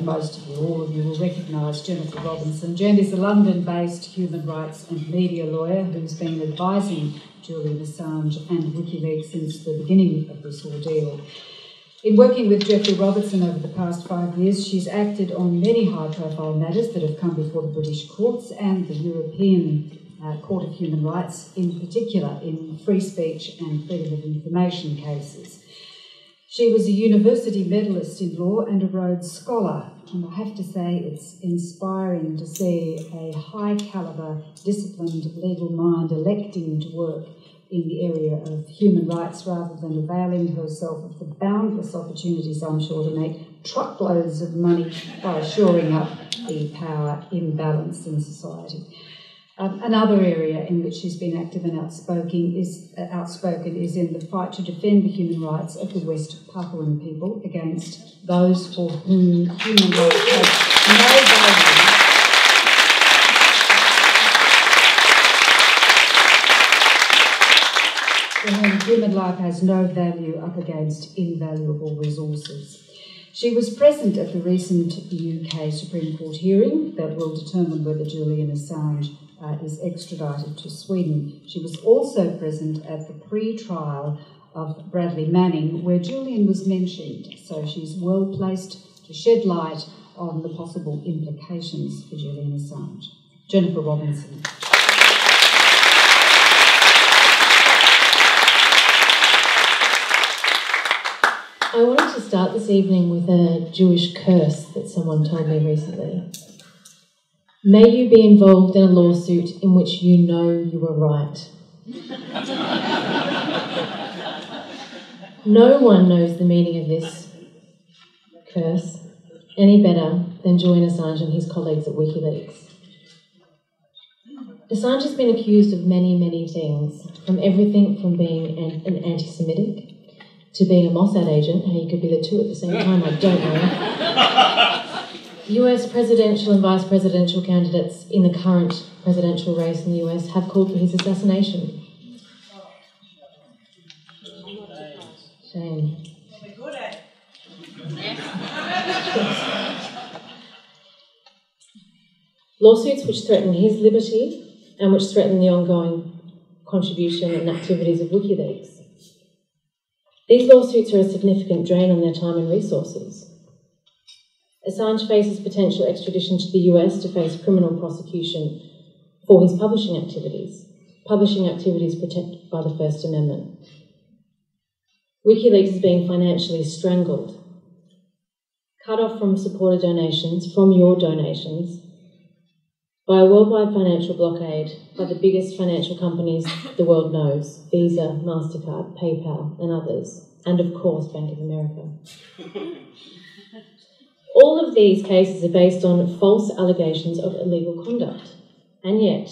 [SPEAKER 3] most of you, all of you will recognise Jennifer Robinson. Jen is a London-based human rights and media lawyer who's been advising Julian Assange and Wikileaks since the beginning of this ordeal. In working with Jeffrey Robertson over the past 5 years, she's acted on many high-profile matters that have come before the British courts and the European Court of Human Rights, in particular in free speech and freedom of information cases. She was a university medalist in law and a Rhodes Scholar, and I have to say it's inspiring to see a high-calibre, disciplined legal mind electing to work in the area of human rights rather than availing herself of the boundless opportunities, I'm sure, to make truckloads of money by shoring up the power imbalance in society. Another area in which she's been active and outspoken is in the fight to defend the human rights of the West Papuan people against those for whom human rights have no value. For whom human life has no value up against invaluable resources. She was present at the recent UK Supreme Court hearing that will determine whether Julian Assange is extradited to Sweden. She was also present at the pre-trial of Bradley Manning, where Julian was mentioned, so she's well placed to shed light on the possible implications for Julian Assange. Jennifer Robinson.
[SPEAKER 5] I wanted to start this evening with a Jewish curse that someone told me recently. May you be involved in a lawsuit in which you know you were right. No one knows the meaning of this curse any better than Julian Assange and his colleagues at Wikileaks. Assange has been accused of many, many things, from everything from being an anti-Semitic to being a Mossad agent. How you could be the two at the same time, I don't know. US presidential and vice presidential candidates in the current presidential race in the US have called for his assassination. Shame. Lawsuits which threaten his liberty and which threaten the ongoing contribution and activities of Wikileaks. These lawsuits are a significant drain on their time and resources. Assange faces potential extradition to the US to face criminal prosecution for his publishing activities protected by the First Amendment. Wikileaks is being financially strangled, cut off from supporter donations, from your donations, by a worldwide financial blockade by the biggest financial companies the world knows, Visa, MasterCard, PayPal, and others, and of course Bank of America. All of these cases are based on false allegations of illegal conduct. And yet,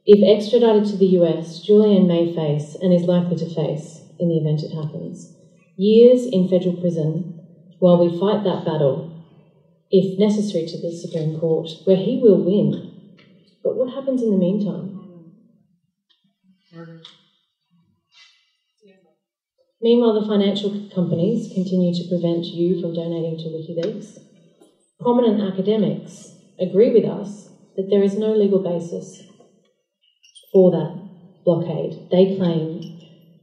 [SPEAKER 5] if extradited to the US, Julian may face, and is likely to face, in the event it happens, years in federal prison while we fight that battle, if necessary, to the Supreme Court, where he will win. But what happens in the meantime? Meanwhile, the financial companies continue to prevent you from donating to Wikileaks. Prominent academics agree with us that there is no legal basis for that blockade. They claim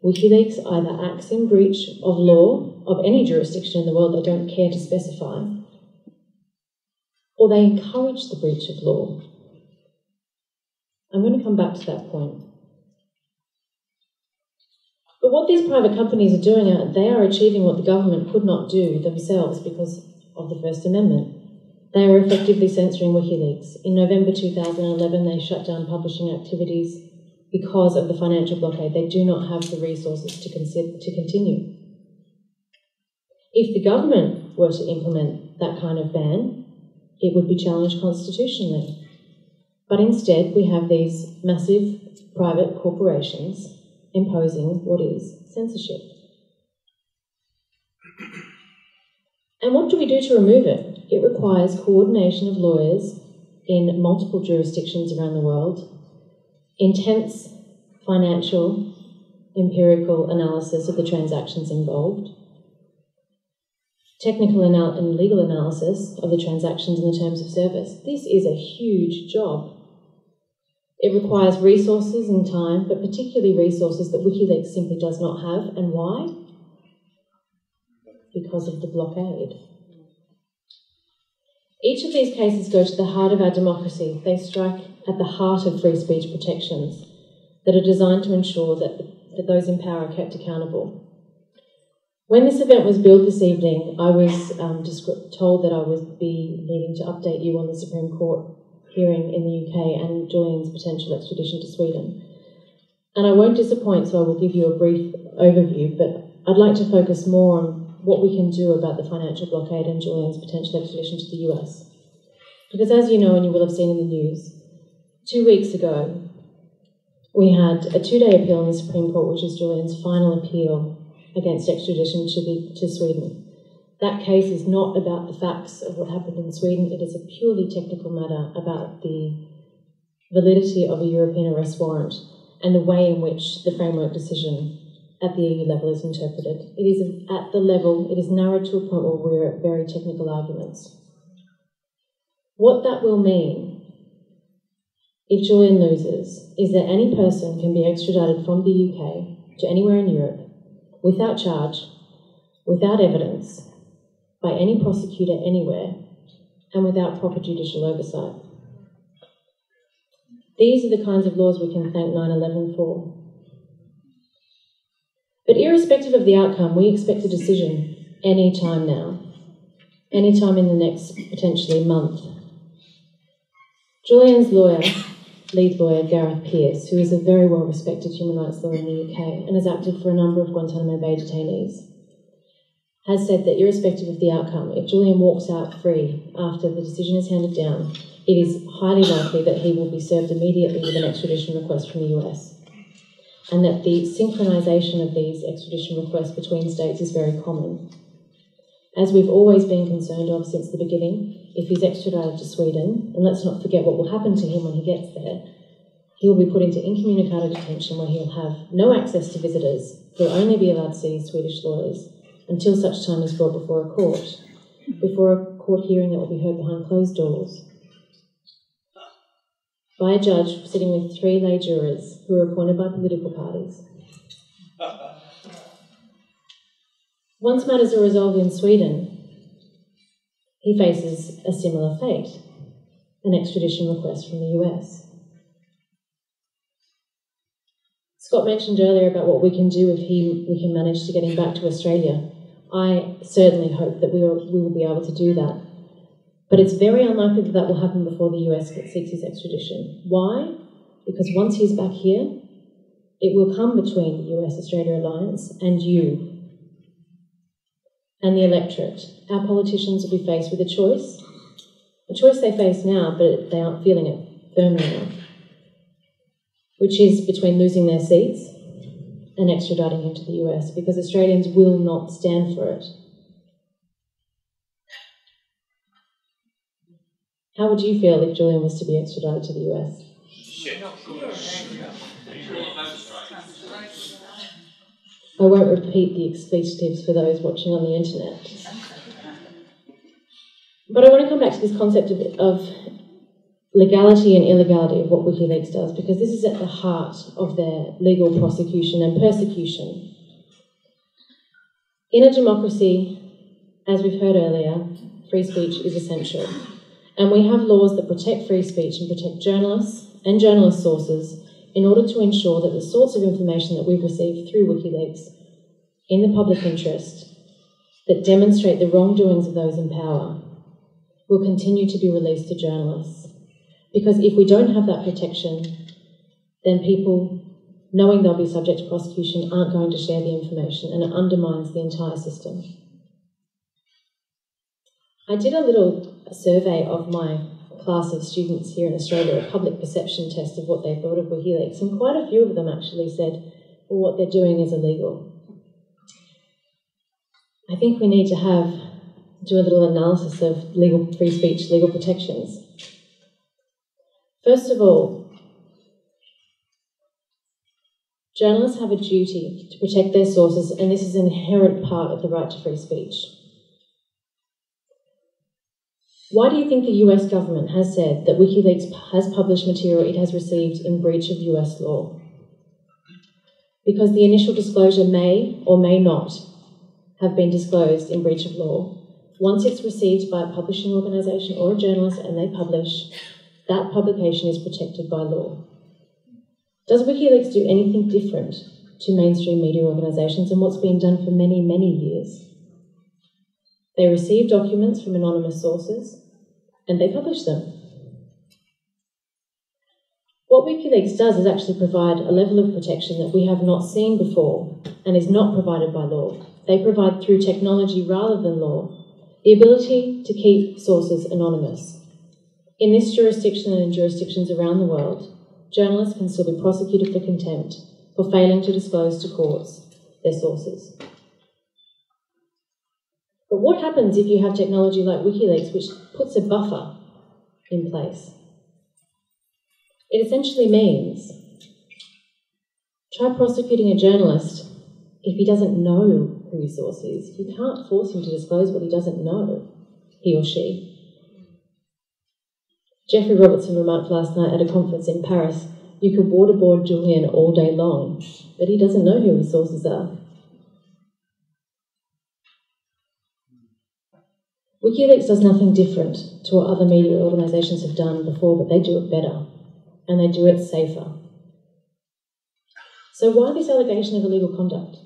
[SPEAKER 5] Wikileaks either acts in breach of law of any jurisdiction in the world, they don't care to specify, or they encourage the breach of law. I'm going to come back to that point. But what these private companies are doing, they are achieving what the government could not do themselves because of the First Amendment. They are effectively censoring WikiLeaks. In November 2011, they shut down publishing activities because of the financial blockade. They do not have the resources to continue. If the government were to implement that kind of ban, it would be challenged constitutionally. But instead, we have these massive private corporations imposing what is censorship. And what do we do to remove it? It requires coordination of lawyers in multiple jurisdictions around the world, intense financial, empirical analysis of the transactions involved, technical and legal analysis of the transactions and the terms of service. This is a huge job. It requires resources and time, but particularly resources that WikiLeaks simply does not have. And why? Because of the blockade. Each of these cases go to the heart of our democracy. They strike at the heart of free speech protections that are designed to ensure that those in power are kept accountable. When this event was billed this evening, I was told that I would be needing to update you on the Supreme Court hearing in the UK and Julian's potential extradition to Sweden. And I won't disappoint, so I will give you a brief overview, but I'd like to focus more on what we can do about the financial blockade and Julian's potential extradition to the US. Because as you know, and you will have seen in the news, 2 weeks ago, we had a 2-day appeal in the Supreme Court, which is Julian's final appeal against extradition to Sweden. That case is not about the facts of what happened in Sweden. It is a purely technical matter about the validity of a European arrest warrant and the way in which the framework decision at the EU level is interpreted. It is at the level, it is narrowed to a point where we're at very technical arguments. What that will mean, if Julian loses, is that any person can be extradited from the UK to anywhere in Europe without charge, without evidence, by any prosecutor anywhere, and without proper judicial oversight. These are the kinds of laws we can thank 9/11 for. But irrespective of the outcome, we expect a decision any time now, any time in the next, potentially, month. Julian's lawyer, lead lawyer Gareth Pearce, who is a very well-respected human rights lawyer in the UK and has acted for a number of Guantanamo Bay detainees, has said that irrespective of the outcome, if Julian walks out free after the decision is handed down, it is highly likely that he will be served immediately with an extradition request from the US, and that the synchronisation of these extradition requests between states is very common. As we've always been concerned of since the beginning, if he's extradited to Sweden, and let's not forget what will happen to him when he gets there, he will be put into incommunicado detention where he'll have no access to visitors. He'll only be allowed to see Swedish lawyers until such time is brought before a court hearing that will be heard behind closed doors, by a judge sitting with 3 lay jurors who are appointed by political parties. Once matters are resolved in Sweden, he faces a similar fate, an extradition request from the US. Scott mentioned earlier about what we can do if we can manage to get him back to Australia. I certainly hope that we will be able to do that. But it's very unlikely that that will happen before the US seeks his extradition. Why? Because once he's back here, it will come between the US-Australia alliance and you and the electorate. Our politicians will be faced with a choice they face now, but they aren't feeling it firmly enough, which is between losing their seats and extraditing him to the US because Australians will not stand for it. How would you feel if Julian was to be extradited to the US? I won't repeat the expletives for those watching on the internet. But I want to come back to this concept of legality and illegality of what Wikileaks does, because this is at the heart of their legal prosecution and persecution. In a democracy, as we've heard earlier, free speech is essential. And we have laws that protect free speech and protect journalists and journalist sources in order to ensure that the sorts of information that we've received through Wikileaks in the public interest that demonstrate the wrongdoings of those in power will continue to be released to journalists. Because if we don't have that protection, then people, knowing they'll be subject to prosecution, aren't going to share the information, and it undermines the entire system. I did a little survey of my class of students here in Australia, a public perception test of what they thought of Wikileaks, and quite a few of them actually said, well, what they're doing is illegal. I think we need to do a little analysis of legal free speech, legal protections. First of all, journalists have a duty to protect their sources, and this is an inherent part of the right to free speech. Why do you think the US government has said that Wikileaks has published material it has received in breach of US law? Because the initial disclosure may or may not have been disclosed in breach of law. Once it's received by a publishing organisation or a journalist and they publish, that publication is protected by law. Does Wikileaks do anything different to mainstream media organisations and what's been done for many, many years? They receive documents from anonymous sources and they publish them. What Wikileaks does is actually provide a level of protection that we have not seen before and is not provided by law. They provide, through technology rather than law, the ability to keep sources anonymous. In this jurisdiction and in jurisdictions around the world, journalists can still be prosecuted for contempt for failing to disclose to courts their sources. But what happens if you have technology like Wikileaks which puts a buffer in place? It essentially means try prosecuting a journalist if he doesn't know who his source is. You can't force him to disclose what he doesn't know, he or she. Jeffrey Robertson remarked last night at a conference in Paris, you could waterboard Julian all day long, but he doesn't know who his sources are. Wikileaks does nothing different to what other media organisations have done before, but they do it better, and they do it safer. So why this allegation of illegal conduct?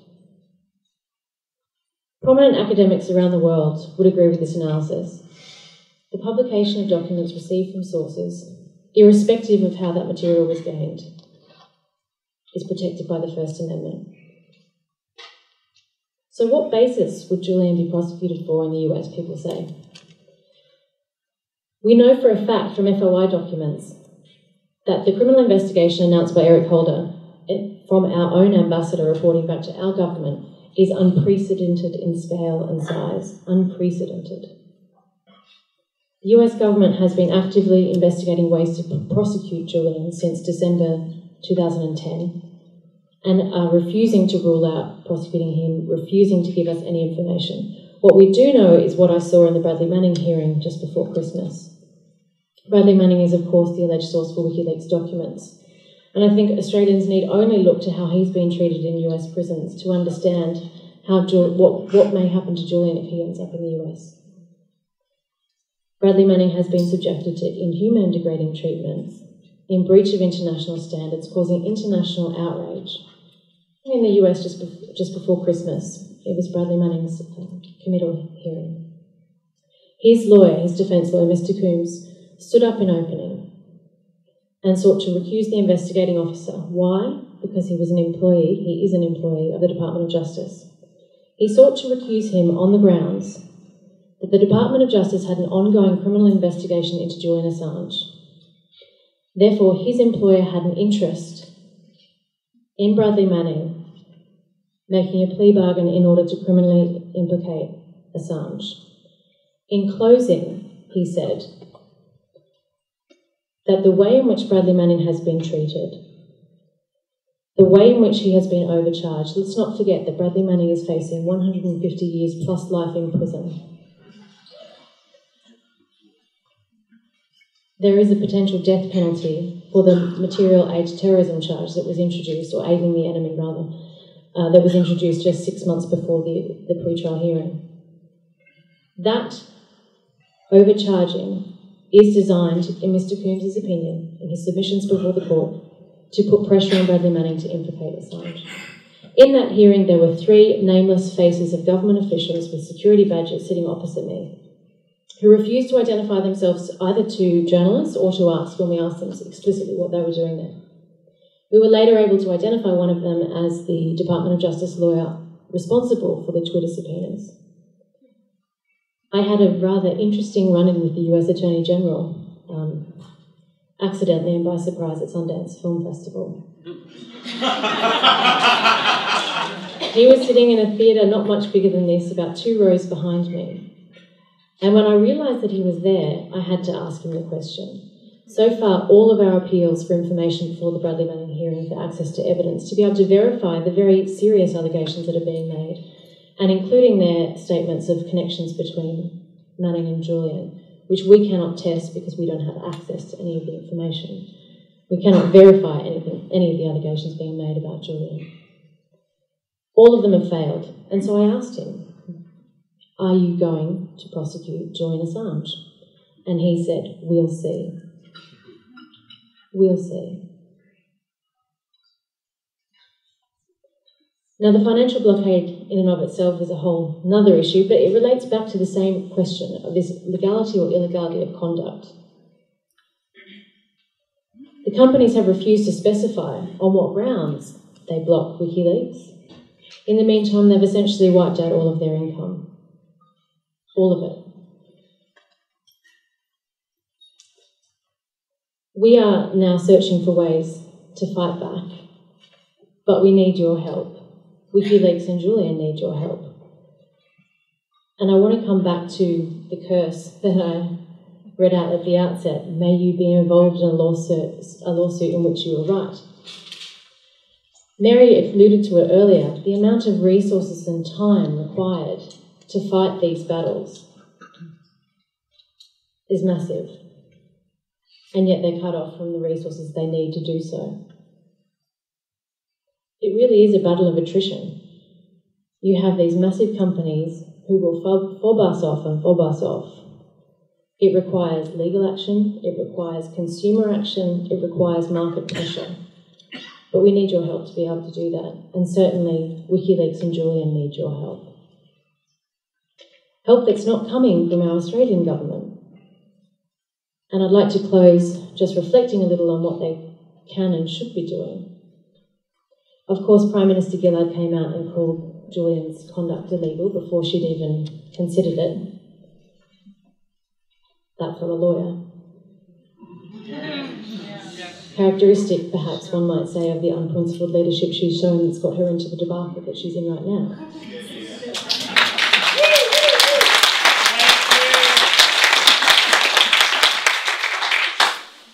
[SPEAKER 5] Prominent academics around the world would agree with this analysis. The publication of documents received from sources, irrespective of how that material was gained, is protected by the First Amendment. So what basis would Julian be prosecuted for in the US, people say? We know for a fact from FOI documents that the criminal investigation announced by Eric Holder from our own ambassador reporting back to our government is unprecedented in scale and size. Unprecedented. The US government has been actively investigating ways to prosecute Julian since December 2010 and are refusing to rule out prosecuting him, refusing to give us any information. What we do know is what I saw in the Bradley Manning hearing just before Christmas. Bradley Manning is, of course, the alleged source for Wikileaks documents. And I think Australians need only look to how he's been treated in US prisons to understand what may happen to Julian if he ends up in the US. Bradley Manning has been subjected to inhuman degrading treatments in breach of international standards, causing international outrage. In the US just before Christmas, it was Bradley Manning's committal hearing. His lawyer, his defence lawyer, Mr. Coombs, stood up in opening and sought to recuse the investigating officer. Why? Because he was an employee, he is an employee of the Department of Justice. He sought to recuse him on the grounds that the Department of Justice had an ongoing criminal investigation into Julian Assange. Therefore, his employer had an interest in Bradley Manning making a plea bargain in order to criminally implicate Assange. In closing, he said that the way in which Bradley Manning has been treated, the way in which he has been overcharged, let's not forget that Bradley Manning is facing 150 years plus life in prison. There is a potential death penalty for the material aid to terrorism charge that was introduced, or aiding the enemy rather, that was introduced just 6 months before the pre-trial hearing. That overcharging is designed, in Mr. Coombs' opinion, in his submissions before the court, to put pressure on Bradley Manning to implicate Assange. In that hearing, there were 3 nameless faces of government officials with security badges sitting opposite me, who refused to identify themselves either to journalists or to us when we asked them explicitly what they were doing there. We were later able to identify one of them as the Department of Justice lawyer responsible for the Twitter subpoenas. I had a rather interesting run-in with the US Attorney General, accidentally and by surprise at Sundance Film Festival. He was sitting in a theatre not much bigger than this, about 2 rows behind me. And when I realised that he was there, I had to ask him the question. So far, all of our appeals for information before the Bradley Manning hearing for access to evidence, to be able to verify the very serious allegations that are being made, and including their statements of connections between Manning and Julian, which we cannot test because we don't have access to any of the information. We cannot verify any of the allegations being made about Julian. All of them have failed. And so I asked him, are you going to prosecute Julian Assange? And he said, we'll see. We'll see. Now, the financial blockade in and of itself is a whole another issue, but it relates back to the same question of this legality or illegality of conduct. The companies have refused to specify on what grounds they block Wikileaks. In the meantime, they've essentially wiped out all of their income. All of it. We are now searching for ways to fight back, but we need your help. WikiLeaks and Julian need your help. And I want to come back to the curse that I read out at the outset. May you be involved in a lawsuit in which you are right. Mary alluded to it earlier. The amount of resources and time required to fight these battles is massive. And yet they're cut off from the resources they need to do so. It really is a battle of attrition. You have these massive companies who will fob us off and fob us off. It requires legal action, it requires consumer action, it requires market pressure. But we need your help to be able to do that. And certainly WikiLeaks and Julian need your help. Help that's not coming from our Australian government. And I'd like to close just reflecting a little on what they can and should be doing. Of course, Prime Minister Gillard came out and called Julian's conduct illegal before she'd even considered it. That from a lawyer. Characteristic, perhaps one might say, of the unprincipled leadership she's shown that's got her into the debacle that she's in right now.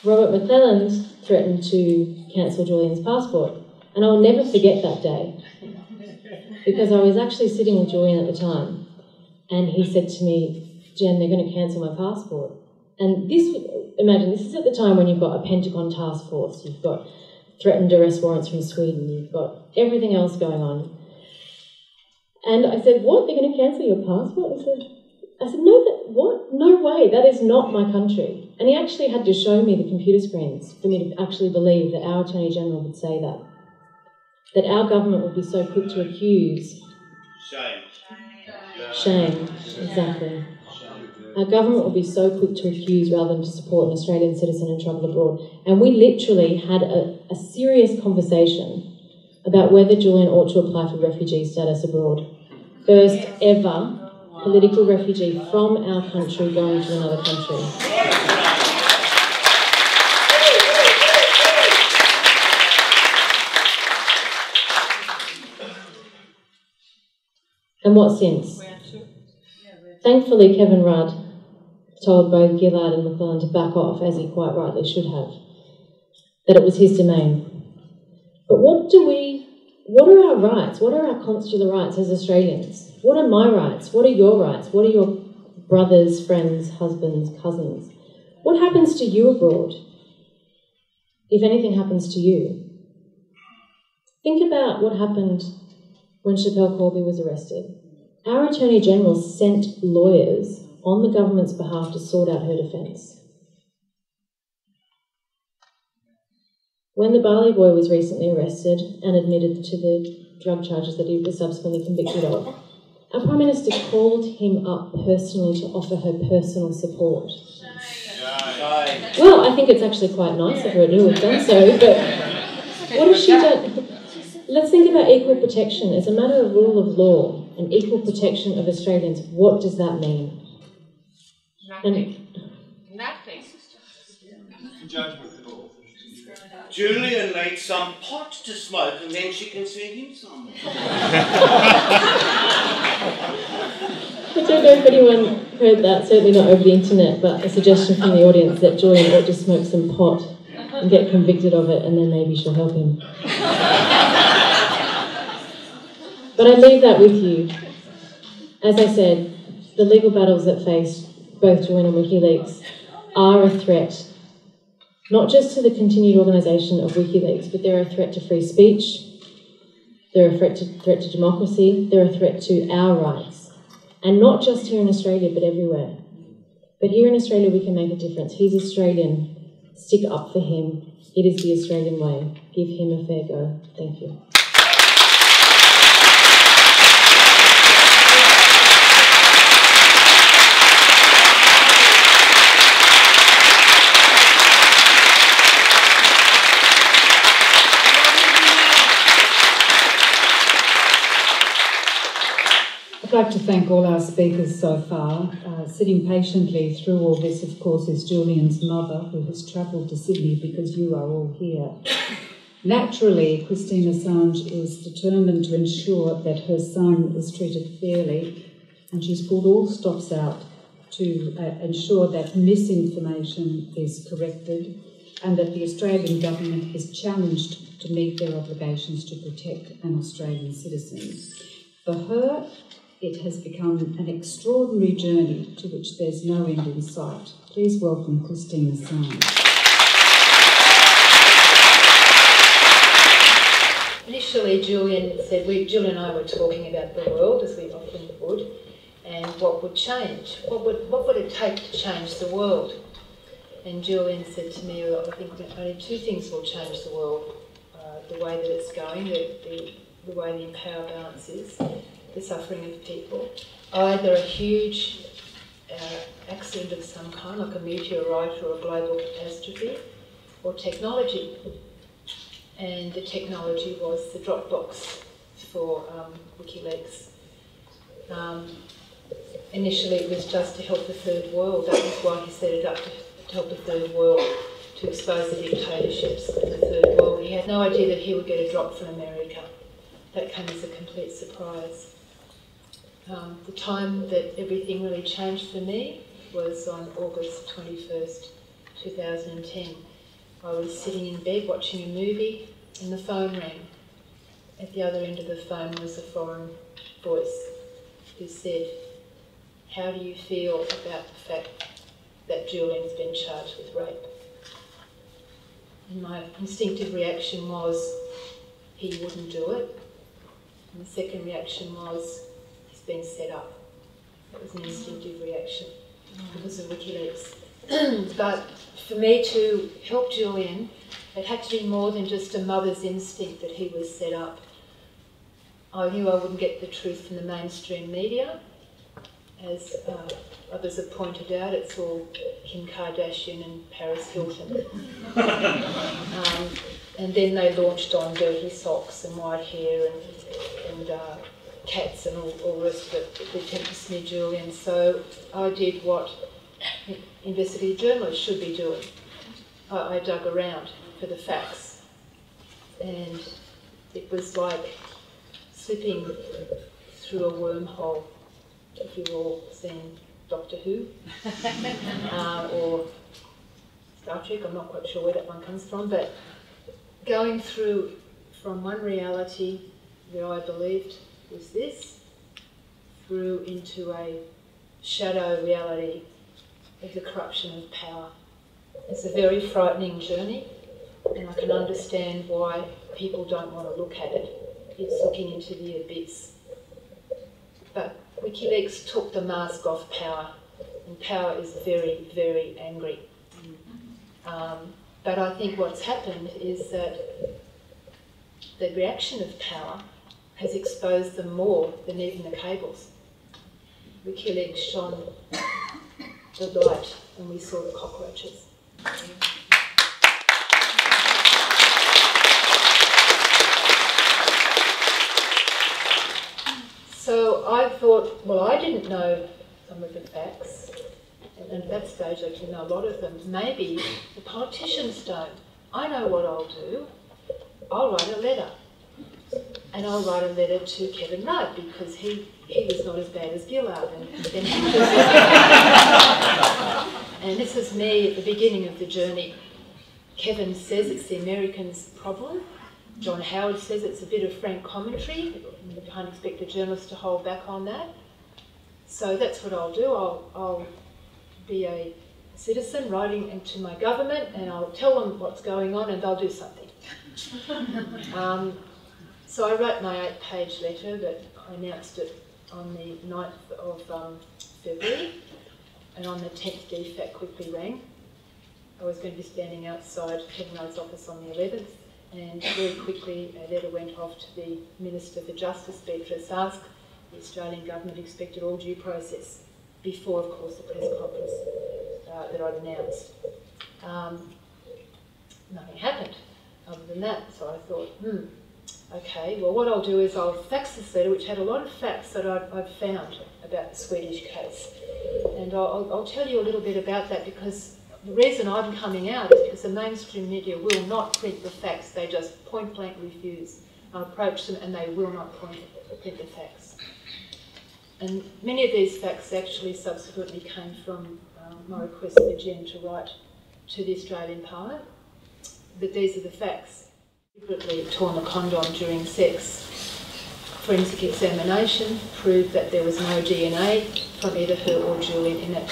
[SPEAKER 5] Robert McClelland threatened to cancel Julian's passport, and I'll never forget that day because I was actually sitting with Julian at the time, and he said to me, Jen, they're going to cancel my passport. And imagine, this is at the time when you've got a Pentagon task force, you've got threatened arrest warrants from Sweden, you've got everything else going on. And I said, what, they're going to cancel your passport? I said, no, what? No way, that is not my country. And he actually had to show me the computer screens for me to actually believe that our Attorney General would say that. That our government would be so quick to accuse. Shame, exactly. Our government would be so quick to accuse rather than to support an Australian citizen in trouble abroad. And we literally had a serious conversation about whether Julian ought to apply for refugee status abroad. First ever political refugee from our country going to another country. And what since? Thankfully, Kevin Rudd told both Gillard and McQueen to back off, as he quite rightly should have, that it was his domain. But what are our rights? What are our consular rights as Australians? What are my rights? What are your rights? What are your brothers, friends, husbands, cousins? What happens to you abroad, if anything happens to you? Think about what happened when Schapelle Corby was arrested. Our Attorney General sent lawyers on the government's behalf to sort out her defence. When the Bali boy was recently arrested and admitted to the drug charges that he was subsequently convicted of, our Prime Minister called him up personally to offer her personal support. Well, I think it's actually quite nice of her to have done so, but what has she done? Let's think about equal protection. As a matter of rule of law and equal protection of Australians, what does that mean?
[SPEAKER 1] Nothing.
[SPEAKER 6] Julian needs some pot to smoke and then she can send him some.
[SPEAKER 5] I don't know if anyone heard that, certainly not over the internet, but a suggestion from the audience that Julian ought to smoke some pot and get convicted of it, and then maybe she'll help him. But I leave that with you. As I said, the legal battles that face both Julian and Wikileaks are a threat, not just to the continued organisation of Wikileaks, but they're a threat to free speech, they're a threat to democracy, they're a threat to our rights. And not just here in Australia, but everywhere. But here in Australia, we can make a difference. He's Australian. Stick up for him. It is the Australian way. Give him a fair go. Thank you.
[SPEAKER 3] I'd like to thank all our speakers so far. Sitting patiently through all this, of course, is Julian's mother, who has travelled to Sydney because you are all here. Naturally, Christine Assange is determined to ensure that her son is treated fairly, and she's pulled all stops out to ensure that misinformation is corrected and that the Australian government is challenged to meet their obligations to protect an Australian citizen. For her, it has become an extraordinary journey to which there's no end in sight. Please welcome Christine Assange.
[SPEAKER 1] Initially, Julian and I were talking about the world, as we often would, and what would change. What would it take to change the world? And Julian said to me, well, I think that only two things will change the world. The way that it's going, the way the power balance is, the suffering of people. Either a huge accident of some kind, like a meteorite or a global catastrophe, or technology. And the technology was the Dropbox for Wikileaks. Initially it was just to help the third world. That was why he set it up, to help the third world, to expose the dictatorships of the third world. He had no idea that he would get a drop from America. That came as a complete surprise. The time that everything really changed for me was on August 21st, 2010. I was sitting in bed watching a movie and the phone rang. At the other end of the phone was a foreign voice who said, "How do you feel about the fact that Julian's been charged with rape?" And my instinctive reaction was, he wouldn't do it. And the second reaction was, he's been set up. That was an instinctive reaction because of WikiLeaks. But for me to help Julian, it had to be more than just a mother's instinct that he was set up. I knew I wouldn't get the truth from the mainstream media. As others have pointed out, it's all Kim Kardashian and Paris Hilton. And then they launched on dirty socks and white hair and cats and all the rest of it, the attempt to smear Julian. So I did what investigative journalists should be doing. I dug around for the facts, and it was like slipping through a wormhole. If you've all seen Doctor Who or Star Trek, I'm not quite sure where that one comes from, but going through from one reality that I believed was this, through into a shadow reality of the corruption of power. It's a very frightening journey, and I can understand why people don't want to look at it. It's looking into the abyss. But Wikileaks took the mask off power, and power is very, very angry. But I think what's happened is that the reaction of power has exposed them more than even the cables. Wikileaks shone the light and we saw the cockroaches. So I thought, well, I didn't know some of the facts, and at that stage I didn't know a lot of them. Maybe the politicians don't. I know what I'll do. I'll write a letter. And I'll write a letter to Kevin Rudd, because he was not as bad as Gillard. And this is me at the beginning of the journey. Kevin says it's the Americans' problem. John Howard says it's a bit of frank commentary. You can't expect a journalist to hold back on that. So that's what I'll do. I'll be a citizen writing into my government, and I'll tell them what's going on, and they'll do something. So I wrote my 8-page letter that I announced it on the 9th of February, and on the 10th DFAT quickly rang. I was going to be standing outside Kevin Rudd's office on the 11th, and very quickly a letter went off to the Minister for Justice, Beatrice Ask. The Australian government expected all due process before, of course, the press conference that I'd announced. Nothing happened other than that, so I thought, okay, well what I'll do is I'll fax this letter, which had a lot of facts that I'd found about the Swedish case. And I'll tell you a little bit about that, because the reason I'm coming out is because the mainstream media will not print the facts. They just point blank refuse. I approach them and they will not print the facts. And many of these facts actually subsequently came from my request for Jen to write to the Australian Parliament. But these are the facts. Deliberately torn the condom during sex. Forensic examination proved that there was no DNA from either her or Julian in it.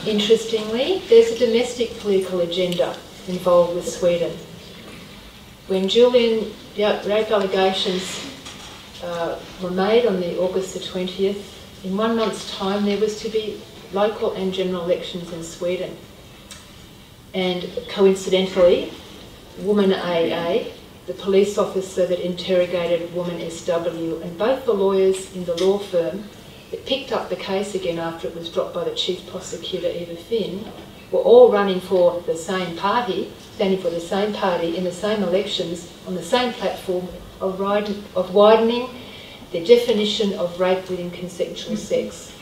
[SPEAKER 1] Interestingly, there's a domestic political agenda involved with Sweden. When Julian, the rape allegations were made on the August the 20th, in 1 month's time there was to be local and general elections in Sweden. And coincidentally, Woman AA, the police officer that interrogated Woman SW, and both the lawyers in the law firm that picked up the case again after it was dropped by the Chief Prosecutor Eva Finn, were all running for the same party, standing for the same party in the same elections on the same platform of widening the definition of rape within consensual sex.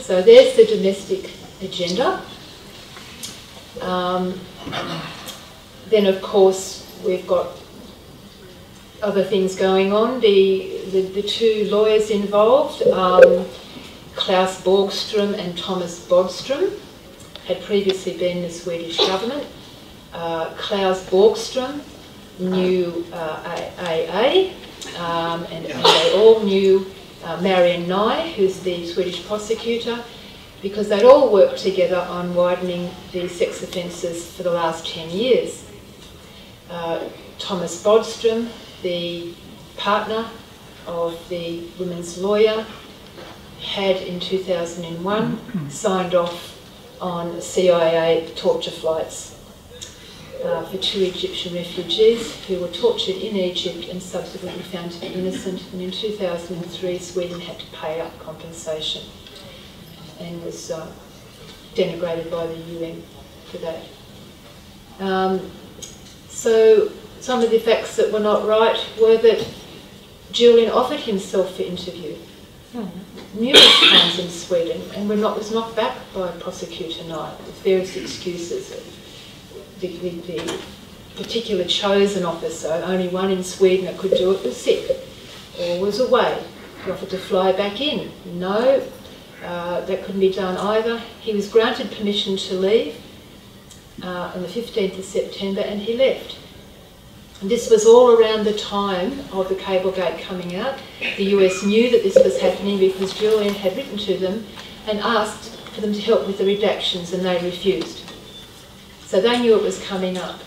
[SPEAKER 1] So there's the domestic agenda. Then of course we've got other things going on. The two lawyers involved, Klaus Borgström and Thomas Bodström, had previously been in the Swedish government. Klaus Borgström knew AA, and they all knew Marion Nye, who's the Swedish prosecutor, because they'd all worked together on widening the sex offences for the last 10 years. Thomas Bodström, the partner of the women's lawyer, had in 2001 signed off on CIA torture flights for 2 Egyptian refugees who were tortured in Egypt and subsequently found to be innocent. And in 2003, Sweden had to pay up compensation and was denigrated by the UN for that. So some of the facts that were not right were that Julian offered himself for interview numerous times in Sweden and was knocked back by Prosecutor Knight with various excuses. The particular chosen officer, only one in Sweden that could do it, was sick. or was away. He offered to fly back in. No, that couldn't be done either. He was granted permission to leave on the 15th of September, and he left. And this was all around the time of the Cablegate coming out. The US knew that this was happening because Julian had written to them and asked for them to help with the redactions, and they refused. So they knew it was coming up.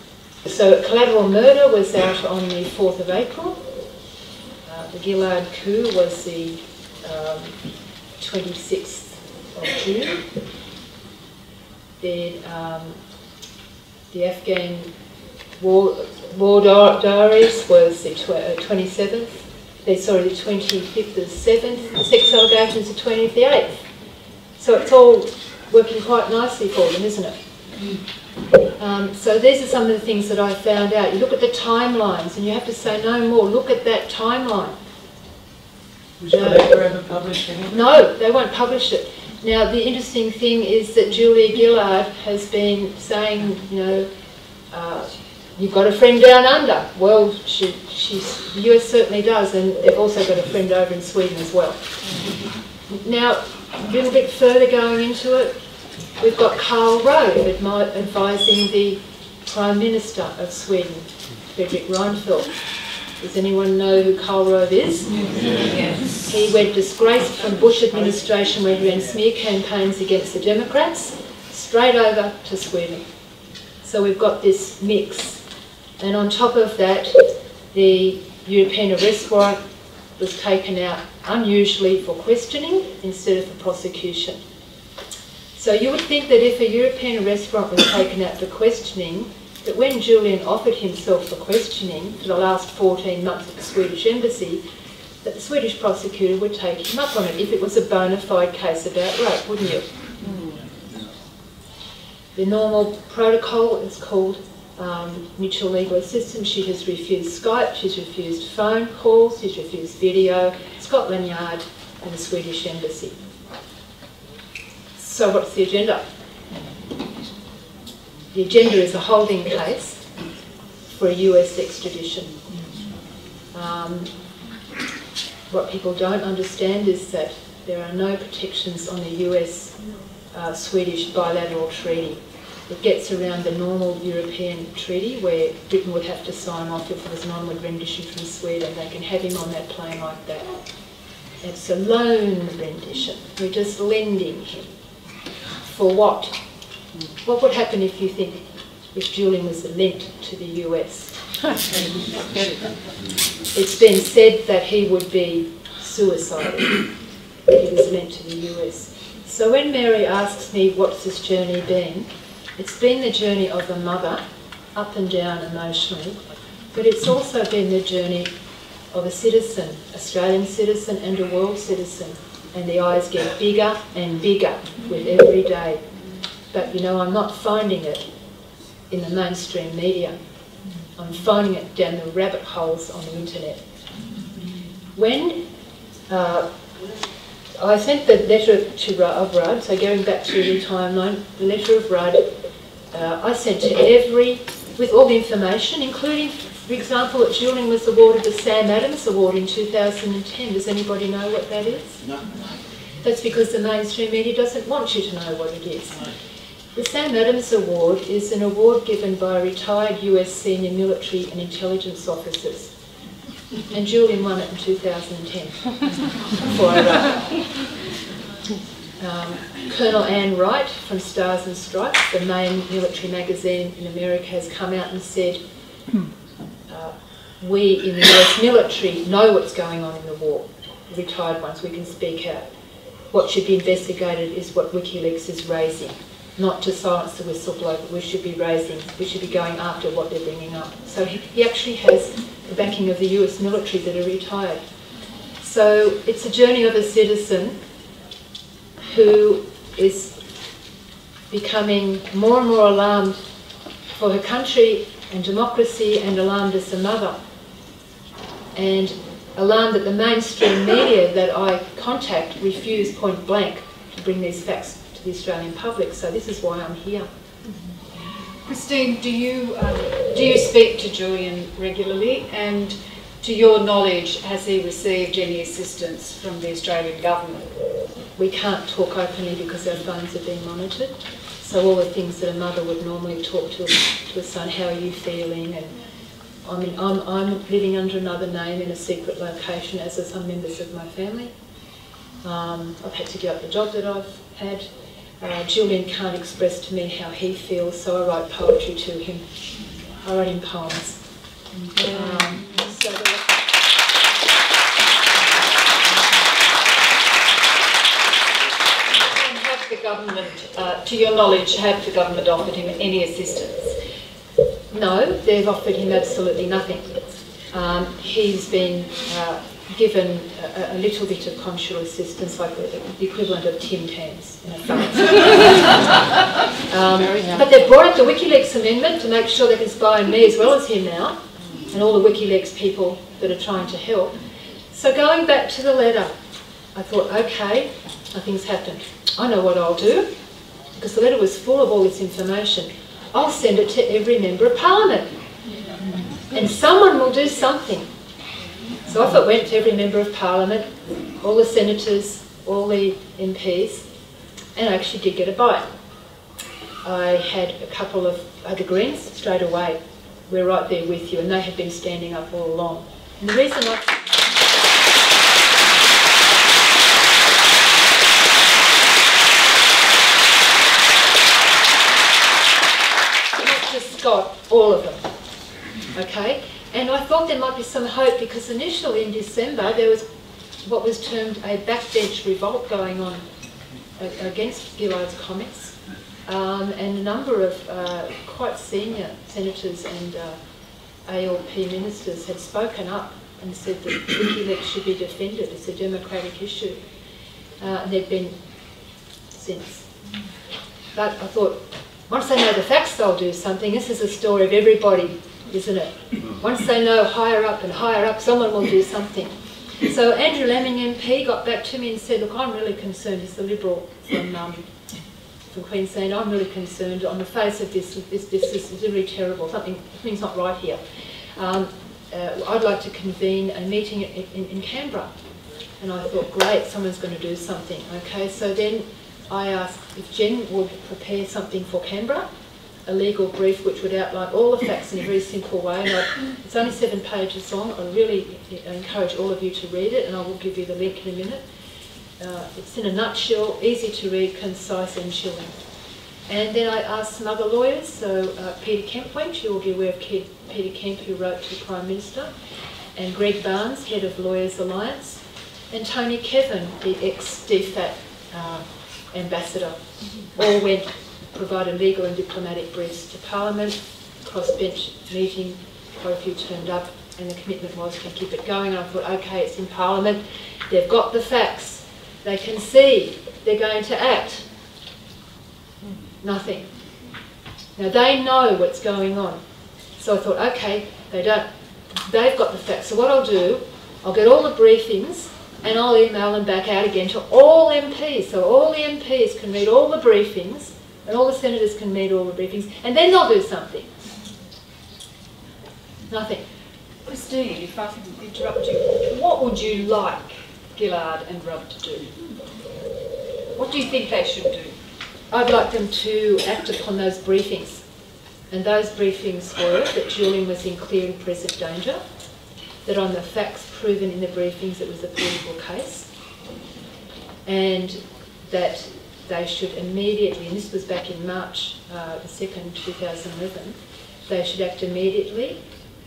[SPEAKER 1] So Collateral Murder was out on the 4th of April. The Gillard coup was the 26th of June. The Afghan War Diaries was the 27th. The 25th of 7th. The sex allegations the 20th of the 8th. So it's all working quite nicely for them, isn't it? So these are some of the things that I found out. You look at the timelines and you have to say no more. Look at that timeline.
[SPEAKER 7] Was your paper ever published anyway?
[SPEAKER 1] No, they won't publish it. Now the interesting thing is that Julia Gillard has been saying, you know, you've got a friend down under. Well, the US certainly does, and they've also got a friend over in Sweden as well. Now, a little bit further going into it, we've got Karl Rove advising the Prime Minister of Sweden, Fredrik Reinfeldt. Does anyone know who Karl Rove is? Yes. He went disgraced from Bush administration where he ran smear campaigns against the Democrats, straight over to Sweden. So we've got this mix. And on top of that, the European arrest warrant was taken out unusually for questioning instead of for prosecution. So you would think that if a European arrest warrant was taken out for questioning, that when Julian offered himself for questioning for the last 14 months at the Swedish embassy, that the Swedish prosecutor would take him up on it if it was a bona fide case about rape, wouldn't you? The normal protocol is called mutual legal assistance. She has refused Skype, she's refused phone calls, she's refused video, Scotland Yard and the Swedish embassy. So what's the agenda? The agenda is a holding case for a US extradition. What people don't understand is that there are no protections on the US-Swedish bilateral treaty. It gets around the normal European treaty where Britain would have to sign off if there was an onward rendition from Sweden. They can have him on that plane like that. It's a loan rendition. We're just lending him. For what? What would happen if you think if Julian was lent to the US? It's been said that he would be suicidal if he was lent to the US. So when Mary asks me what's this journey been, it's been the journey of a mother, up and down emotionally, but it's also been the journey of a citizen, Australian citizen and a world citizen, and the eyes get bigger and bigger with every day. But you know, I'm not finding it in the mainstream media. I'm finding it down the rabbit holes on the internet. When I sent the letter of Rudd, so going back to the timeline, the letter of Rudd, I sent to with all the information, including, for example, that Julian was awarded the Sam Adams Award in 2010. Does anybody know what that is?
[SPEAKER 6] No.
[SPEAKER 1] That's because the mainstream media doesn't want you to know what it is. The Sam Adams Award is an award given by retired US senior military and intelligence officers. And Julian won it in 2010 for Colonel Ann Wright from Stars and Stripes, the main military magazine in America, has come out and said, we in the US military know what's going on in the war. The retired ones, we can speak out. What should be investigated is what Wikileaks is raising. Not to silence the whistleblower, but we should be going after what they're bringing up. So he actually has the backing of the US military that are retired. So it's a journey of a citizen who is becoming more and more alarmed for her country and democracy, and alarmed as a mother, and alarmed that the mainstream media that I contact refuse point blank to bring these facts to the Australian public. So this is why I'm here.
[SPEAKER 3] Christine, do you speak to Julian regularly, and To your knowledge, has he received any assistance from the Australian government?
[SPEAKER 1] We can't talk openly because our phones are being monitored. So all the things that a mother would normally talk to a son, how are you feeling? And I mean, I'm living under another name in a secret location, as are some members of my family. I've had to give up the job that I've had. Julian can't express to me how he feels, so I write poetry to him. I write him poems.
[SPEAKER 3] Have the government, to your knowledge, have the government offered him any assistance?
[SPEAKER 1] No, they've offered him absolutely nothing. He's been given a little bit of consular assistance, like the equivalent of Tim Tams in a France. But they've brought up the Wikileaks amendment to make sure they can spy on me as well as him now, and all the Wikileaks people that are trying to help. So going back to the letter, I thought, okay, nothing's happened. I know what I'll do, because the letter was full of all this information. I'll send it to every member of parliament, and someone will do something. So off it went to every member of parliament, all the senators, all the MPs, and I actually did get a bite. I had a couple of the Greens straight away. We're right there with you, and they had been standing up all along. And the reason I not just Scott, all of them, okay? And I thought there might be some hope, because initially in December there was what was termed a backbench revolt going on against Gillard's comments, and a number of quite senior senators and ALP ministers had spoken up and said that Wikileaks should be defended. It's a democratic issue, and they've been since. But I thought, once they know the facts, they'll do something. This is a story of everybody, isn't it? Once they know higher up, someone will do something. So Andrew Laming MP got back to me and said, look, I'm really concerned. He's the Liberal from Queensland. I'm really concerned on the face of this is really terrible. Something's not right here. I'd like to convene a meeting in Canberra. And I thought, great, someone's going to do something. Okay, so then I asked if Jen would prepare something for Canberra, a legal brief which would outline all the facts in a very simple way. And it's only 7 pages long. I really encourage all of you to read it, and I will give you the link in a minute. It's in a nutshell, easy to read, concise and chilling. And then I asked some other lawyers, so Peter Kemp went, you will be aware of Peter Kemp, who wrote to the Prime Minister, and Greg Barnes, head of Lawyers Alliance, and Tony Kevin, the ex-DFAT ambassador, all went, provided legal and diplomatic briefs to Parliament, cross-bench meeting, quite a few turned up, and the commitment was to keep it going. And I thought, okay, it's in Parliament, they've got the facts, they can see, they're going to act. Nothing. Now they know what's going on. So I thought, okay, they've got the facts. So what I'll do, I'll get all the briefings and I'll email them back out again to all MPs. So all the MPs can read all the briefings and all the senators can read all the briefings, and then they'll do something. Nothing.
[SPEAKER 3] Christine, if I can interrupt you, what would you like Gillard and Rudd to do? What do you think they should do?
[SPEAKER 1] I'd like them to act upon those briefings. And those briefings were that Julian was in clear and present danger, that on the facts proven in the briefings it was a political case, and that they should immediately, and this was back in March the 2nd, 2011, they should act immediately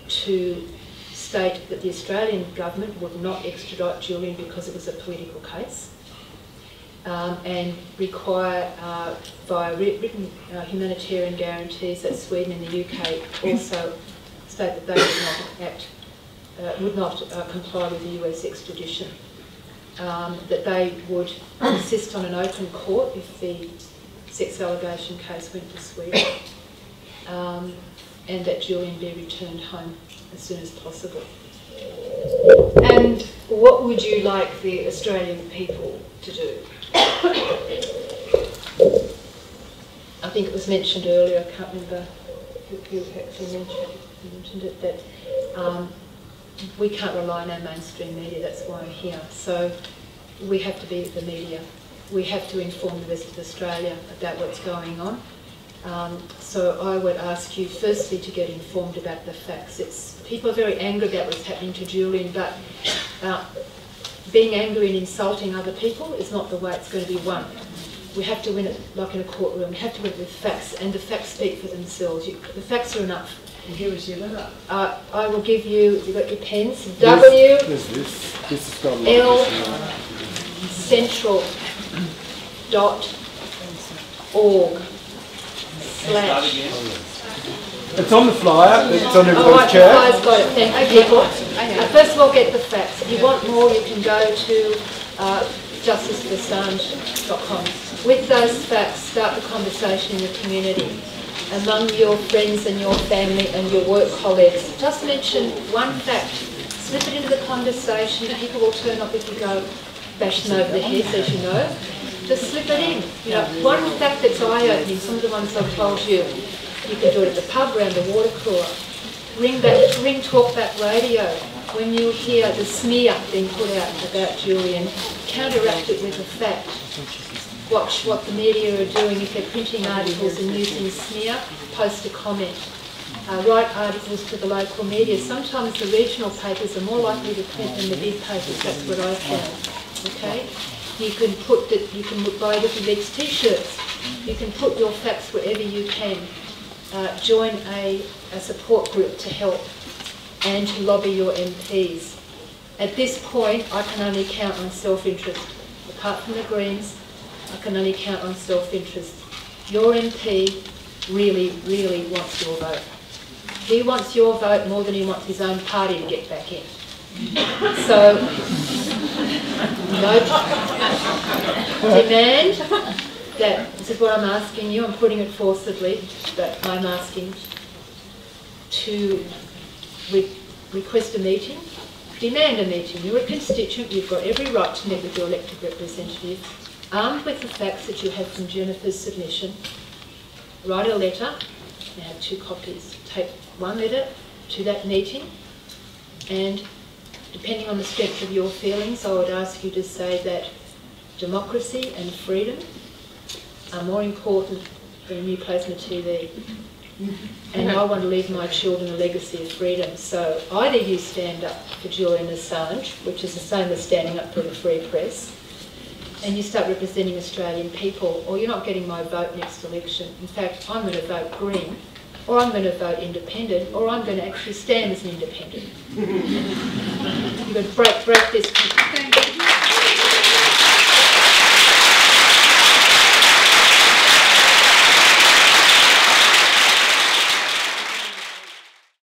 [SPEAKER 1] to state that the Australian government would not extradite Julian because it was a political case, and require via written humanitarian guarantees that Sweden and the UK also state that they would not comply with the US extradition. That they would insist on an open court if the sex allegation case went to Sweden, and that Julian be returned home as soon as possible.
[SPEAKER 3] And what would you like the Australian people to do?
[SPEAKER 1] I think it was mentioned earlier, I can't remember who actually mentioned it, that we can't rely on our mainstream media, that's why I'm here. So we have to be the media. We have to inform the rest of Australia about what's going on. So I would ask you firstly to get informed about the facts. People are very angry about what's happening to Julian, but being angry and insulting other people is not the way it's going to be won. We have to win it like in a courtroom. We have to win it with facts, and the facts speak for themselves. The facts are enough.
[SPEAKER 7] And here is your letter.
[SPEAKER 1] I will give you, you've got your pens, WL Central.org/
[SPEAKER 8] It's on the flyer, it's on
[SPEAKER 1] Oh,
[SPEAKER 8] everybody's
[SPEAKER 1] right, the
[SPEAKER 8] chair.
[SPEAKER 1] flyer's got it. Thank you, people. First of all, get the facts. If you want more, you can go to justiceforassange.com. With those facts, start the conversation in the community, among your friends and your family and your work colleagues. Just mention one fact. Slip it into the conversation. People will turn up if you go bash them over the heads, as you know. Just slip it in. You know, one fact that's eye-opening, some of the ones I've told you. You can do it at the pub, around the water cooler. Ring talkback radio. When you hear the smear being put out about Julian, counteract it with a fact. Watch what the media are doing. If they're printing articles and using smear, post a comment. Write articles to the local media. Sometimes the regional papers are more likely to print than the big papers. That's what I found. Okay? You can buy Wikileaks t-shirts. You can put your facts wherever you can. Join a support group to help and to lobby your MPs. At this point, I can only count on self-interest. Apart from the Greens, I can only count on self-interest. Your MP really, really wants your vote. He wants your vote more than he wants his own party to get back in. So, demand that, this is what I'm asking you, I'm putting it forcibly, but I'm asking to request a meeting, demand a meeting. You're a constituent, you've got every right to meet with your elected representative, armed with the facts that you have from Jennifer's submission. Write a letter, you have 2 copies. Take one letter to that meeting, and depending on the strength of your feelings, I would ask you to say that democracy and freedom are more important than a new place on the TV. And I want to leave my children a legacy of freedom. So either you stand up for Julian Assange, which is the same as standing up for the free press, and you start representing Australian people, or you're not getting my vote next election. In fact, I'm going to vote Green, or I'm going to vote independent, or I'm going to actually stand as an independent. You've got to break this